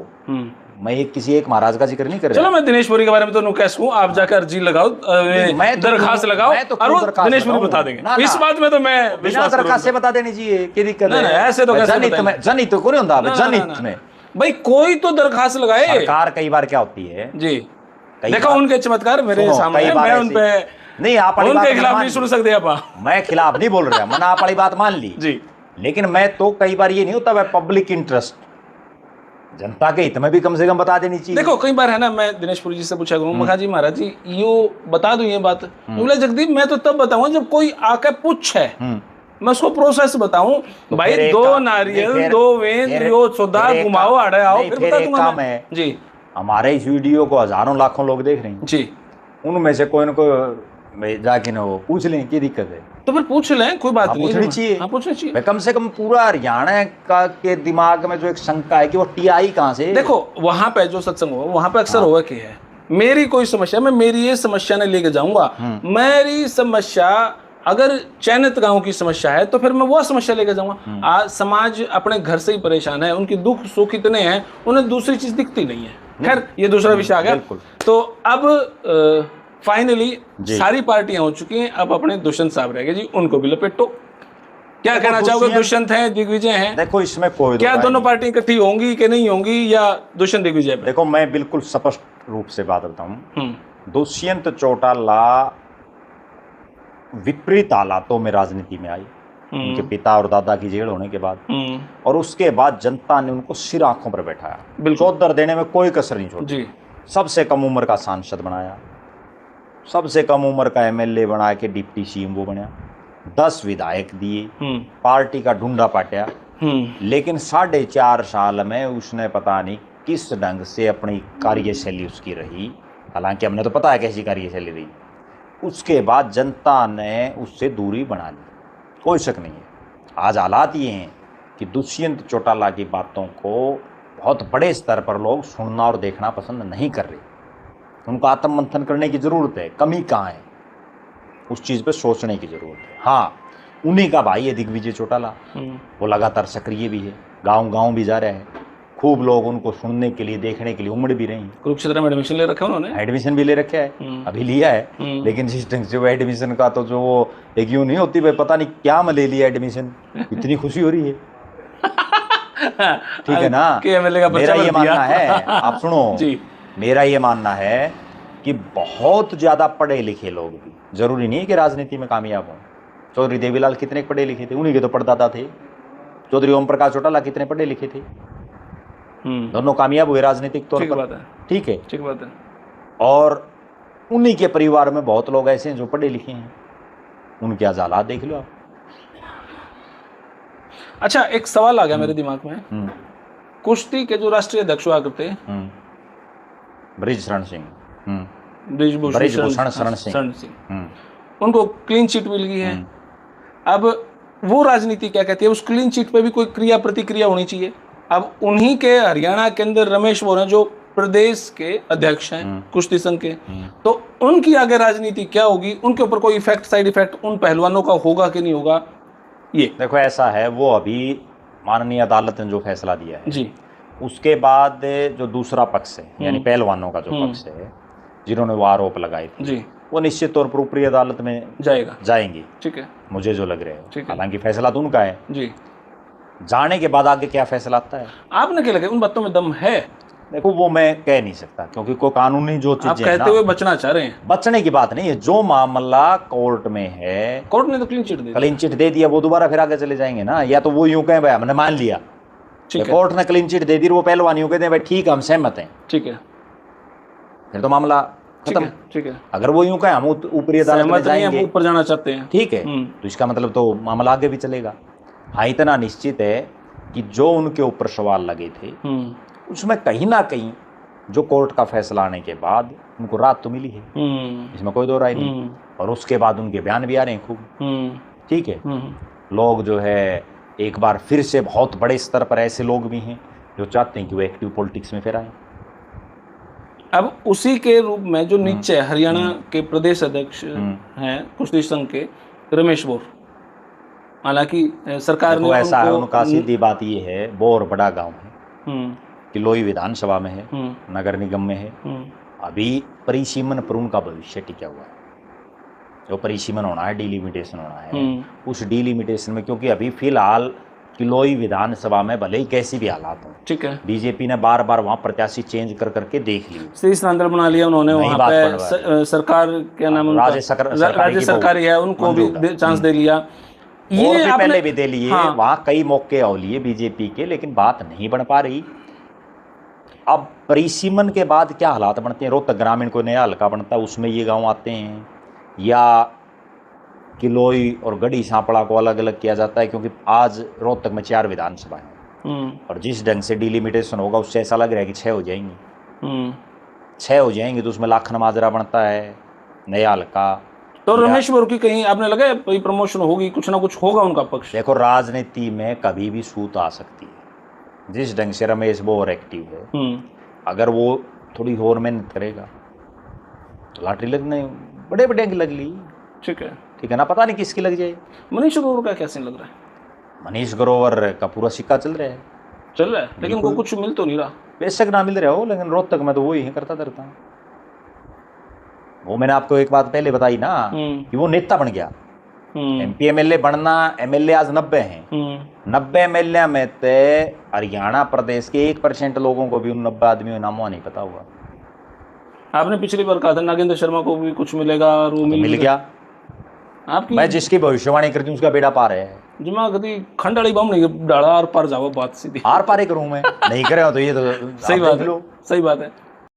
मैं किसी एक महाराज का जिक्र नहीं कर रहा। चलो मैं दिनेशपुरी के बारे में तो नुकैस हूँ, आप जाकर अर्जी लगाओ, दरखास्त लगाओ और दिनेशपुरी बता देंगे। इस बात में तो मैं विश्वास दरखास्त से बता देनी चाहिए, क्या दिक्कत है? ऐसे तो जनहित को नहीं होता, जनहित में भाई कोई तो दरखास्त लगाए। सरकार कई बार क्या होती है जी, देखो उनके चमत्कार मेरे सामने, मैं उन पे नहीं, आप उनके खिलाफ नहीं सुन सकते आप। मैं खिलाफ नहीं बोल रहा, मैंने आप वाली बात मान ली जी, लेकिन मैं तो कई बार ये नहीं होता, वह पब्लिक इंटरेस्ट, जनता के हित में भी कम से कम बता देनी चाहिए। देखो कई बार है ना, मैं दिनेशपुरी जी से पूछा करूँ, मैं कहा जी महाराज जी यो बता दूं ये बात, बोले जगदीप मैं तो तब बताऊंगा जब कोई आके पूछे, मैं उसको प्रोसेस बताऊं। भाई 2 नारियल 2 वेंद यो सौदा घुमाओ आड़े आओ, फिर बता दूंगा मैं। जी, हमारे इस वीडियो को हजारों लाखों लोग देख रहे हैं जी, उनमें से कोई न कोई जाके ना वो पूछ लें क्या दिक्कत है, तो फिर पूछ लें, कोई बात नहीं, पूछनी चाहिए। हाँ पूछनी चाहिए। कम से कम पूरा हरियाणा का के दिमाग में जो एक शंका है कि वो टीआई कहाँ से। देखो वहां पे जो सत्संग हुआ वहां पे अक्सर हुआ क्या है, मेरी कोई समस्या, मैं मेरी ये समस्या नहीं लेके जाऊंगा। मेरी समस्या अगर चयनित गांव की समस्या है तो फिर मैं वो समस्या लेके जाऊंगा। आज समाज अपने घर से ही परेशान है, उनकी दुख सुख इतने हैं, उन्हें दूसरी चीज दिखती नहीं है। खैर ये दूसरा विषय आ गया। तो अब फाइनली सारी पार्टियां हो चुकी हैं, अब अपने दुष्यंत साहब रह गए जी, उनको भी लपेटो। क्या कहना चाहोगे, दुष्यंत हैं दिग्विजय हैं? देखो इसमें कोई क्या दोनों पार्टी इकट्ठी होंगी कि नहीं होंगी, या दुष्यंत दिग्विजय? देखो मैं बिल्कुल स्पष्ट रूप से बात बताऊं, दुष्यंत चौटाला विपरीत हालातों में राजनीति में आई, उनके पिता और दादा की जेल होने के बाद, और उसके बाद जनता ने उनको सिर आंखों पर बैठाया, चौधर देने में कोई कसर नहीं छोड़ी। सबसे कम उम्र का सांसद बनाया, सबसे कम उम्र का एमएलए बना के डिप्टी सीएम वो बनया, 10 विधायक दिए, पार्टी का ढूंढा पाटिया, लेकिन 4.5 साल में उसने पता नहीं किस ढंग से अपनी कार्यशैली उसकी रही, हालांकि हमने तो पता है कैसी कार्यशैली रही। उसके बाद जनता ने उससे दूरी बना ली, कोई शक नहीं है। आज हालात ये हैं कि दुष्यंत चौटाला की बातों को बहुत बड़े स्तर पर लोग सुनना और देखना पसंद नहीं कर रहे। उनको आत्ममंथन करने की ज़रूरत है, कमी कहाँ है उस चीज़ पे सोचने की ज़रूरत है। हाँ, उन्हीं का भाई है दिग्विजय चौटाला, वो लगातार सक्रिय भी है, गांव-गांव भी जा रहे हैं, खूब लोग उनको सुनने के लिए देखने के लिए उमड़ भी रहे हैं। कुरुक्षेत्र में एडमिशन ले रखा है उन्होंने, एडमिशन भी ले रखा है, अभी लिया है, लेकिन जिस ढंग से वो एडमिशन का तो जो वो एक यूँ नहीं होती भाई पता नहीं क्या में ले लिया एडमिशन, इतनी खुशी हो रही है। ठीक है ना, मेरा ये मानना है, आप सुनो जी, मेरा ये मानना है कि बहुत ज़्यादा पढ़े लिखे लोग भी, जरूरी नहीं है कि राजनीति में कामयाब हों। चौधरी देवीलाल कितने पढ़े लिखे थे, उन्हीं के तो परदादा थे। चौधरी ओम प्रकाश चौटाला कितने पढ़े लिखे थे, दोनों कामयाब हुए राजनीतिक तौर पर। ठीक है, ठीक बात है। और उन्हीं के परिवार में बहुत लोग ऐसे हैं जो पढ़े लिखे हैं, उनके आज हालात देख लो आप। अच्छा, एक सवाल आ गया मेरे दिमाग में, कुश्ती के जो राष्ट्रीय अध्यक्ष हुआ करते ब्रिजभूषण सिंह, ब्रिजभूषण शरण सिंह, उनको क्लीन चिट मिल गई है। अब वो राजनीति क्या कहती है, उस क्लीन चिट पे भी कोई क्रिया प्रतिक्रिया होनी चाहिए। अब उन्हीं के हरियाणा के अंदर रमेश बोरा जो प्रदेश के अध्यक्ष हैं कुश्ती संघ के, तो उनकी आगे राजनीति क्या होगी, उनके ऊपर कोई इफेक्ट, साइड इफेक्ट उन पहलवानों का होगा कि नहीं होगा? ये देखो ऐसा है, वो अभी माननीय अदालत ने जो फैसला दिया है जी, उसके बाद जो दूसरा पक्ष है यानी पहलवानों का जो पक्ष है जिन्होंने वो आरोप लगाए थे जी, वो निश्चित तौर पर ऊपरी अदालत में जाएंगी। ठीक है, मुझे जो लग रहा है, हालांकि फैसला तो उनका है जी, जाने के बाद आगे क्या फैसला आता है आपने क्या लगे, उन बातों में दम है? देखो वो मैं कह नहीं सकता, क्योंकि कोई कानूनी जो चीजें कहते हुए बचना चाह रहे हैं, बचने की बात नहीं है। जो मामला कोर्ट में है, कोर्ट ने तो क्लीन चिट दे दिया, वो दोबारा फिर आगे चले जाएंगे ना। या तो वो यूं कहें भाई हमने मान लिया, कोर्ट ने क्लीन चिट दे दी, वो पहलवानियों कहते हैं भाई ठीक है हम सहमत हैं, ठीक है, फिर तो मामला खत्म। ठीक है, अगर वो यूं कहें हम ऊपरी अदालत में जाएंगे, ऊपर जाना चाहते हैं, ठीक है, तो इसका मतलब तो मामला आगे भी चलेगा। हाँ, इतना निश्चित है कि जो उनके ऊपर सवाल लगे थे उसमें कहीं ना कहीं जो कोर्ट का फैसला आने के बाद उनको राहत तो मिली है, इसमें कोई दो राय नहीं। और उसके बाद उनके बयान भी आ रहे हैं खूब, ठीक है। लोग जो है एक बार फिर से बहुत बड़े स्तर पर ऐसे लोग भी हैं जो चाहते हैं कि वो एक्टिव पॉलिटिक्स में फिर आए। अब उसी के रूप में जो नीचे हरियाणा के प्रदेश अध्यक्ष हैं कुश्ती संघ के रमेश बोर, हालांकि सरकार ने ऐसा है, उनका सीधी बात ये है, बोर बड़ा गांव है, किलोई विधानसभा में है, नगर निगम में है। अभी परिसीमन पर उनका भविष्य टिका हुआ है। जो परिसीमन होना है, डिलिमिटेशन होना है, उस डिलिमिटेशन में, क्योंकि अभी फिलहाल किलोई विधानसभा में भले ही कैसी भी हालात हो, ठीक है, बीजेपी ने बार बार वहां प्रत्याशी चेंज कर करके देख ली, स्थानांतरण बना लिया उन्होंने। वहां पे सरकार क्या नाम है, राज्य सरकारी है, उनको भी चांस दे लिया। ये भी पहले भी दे लिए। हाँ। वहां कई मौके और लिए बीजेपी के, लेकिन बात नहीं बन पा रही। अब परिसीमन के बाद क्या हालात बनते हैं, रोहतक ग्रामीण को नया हल्का बनता है, उसमें ये गांव आते हैं, या किलोई और गढ़ी सांपड़ा को अलग अलग किया जाता है, क्योंकि आज रोहतक में 4 विधानसभा हैं और जिस ढंग से डिलिमिटेशन होगा उससे ऐसा लग रहा है कि 6 हो जाएंगी। 6 हो जाएंगी तो उसमें लाखन माजरा बनता है, नया हल्का। तो रमेश बोर की कहीं आपने लगा प्रमोशन होगी, कुछ ना कुछ होगा उनका पक्ष? देखो, राजनीति में कभी भी सूत आ सकती है। जिस ढंग से रमेश बोर एक्टिव है, अगर वो थोड़ी और मेहनत करेगा तो लॉटरी लगने बड़े बड़े की लग ली। ठीक है, ठीक है ना, पता नहीं किसकी लग जाए। मनीष ग्रोवर का कैसे लग रहा है? मनीष ग्रोवर का पूरा सिक्का चल रहा है, लेकिन उनको कुछ मिल तो नहीं रहा। बेशक ना मिल रहा हो, लेकिन रोहतक में तो वही है करता धरता। वो मैंने आपको एक बात पहले बताई ना कि वो नेता बन गया। एमपी एमएलए बनना, एमएलए आज 90 हैं। 90 एमएलए में से हरियाणा प्रदेश के 1% लोगों को भी उन 90 आदमियों के नामों नहीं पता हुआ। आपने पिछली बार कहा था नागेंद्र शर्मा को भी कुछ मिलेगा, और वो मिल गया। आपकी मैं जिसकी भविष्यवाणी करती हूँ उसका बेड़ा पार है। जिमा कभी खंडाली बम नहीं डाला, आर पार जाओ, बात सीधी। आर पार ही करूँ मैं, नहीं करे हो तो ये तो सही बात है।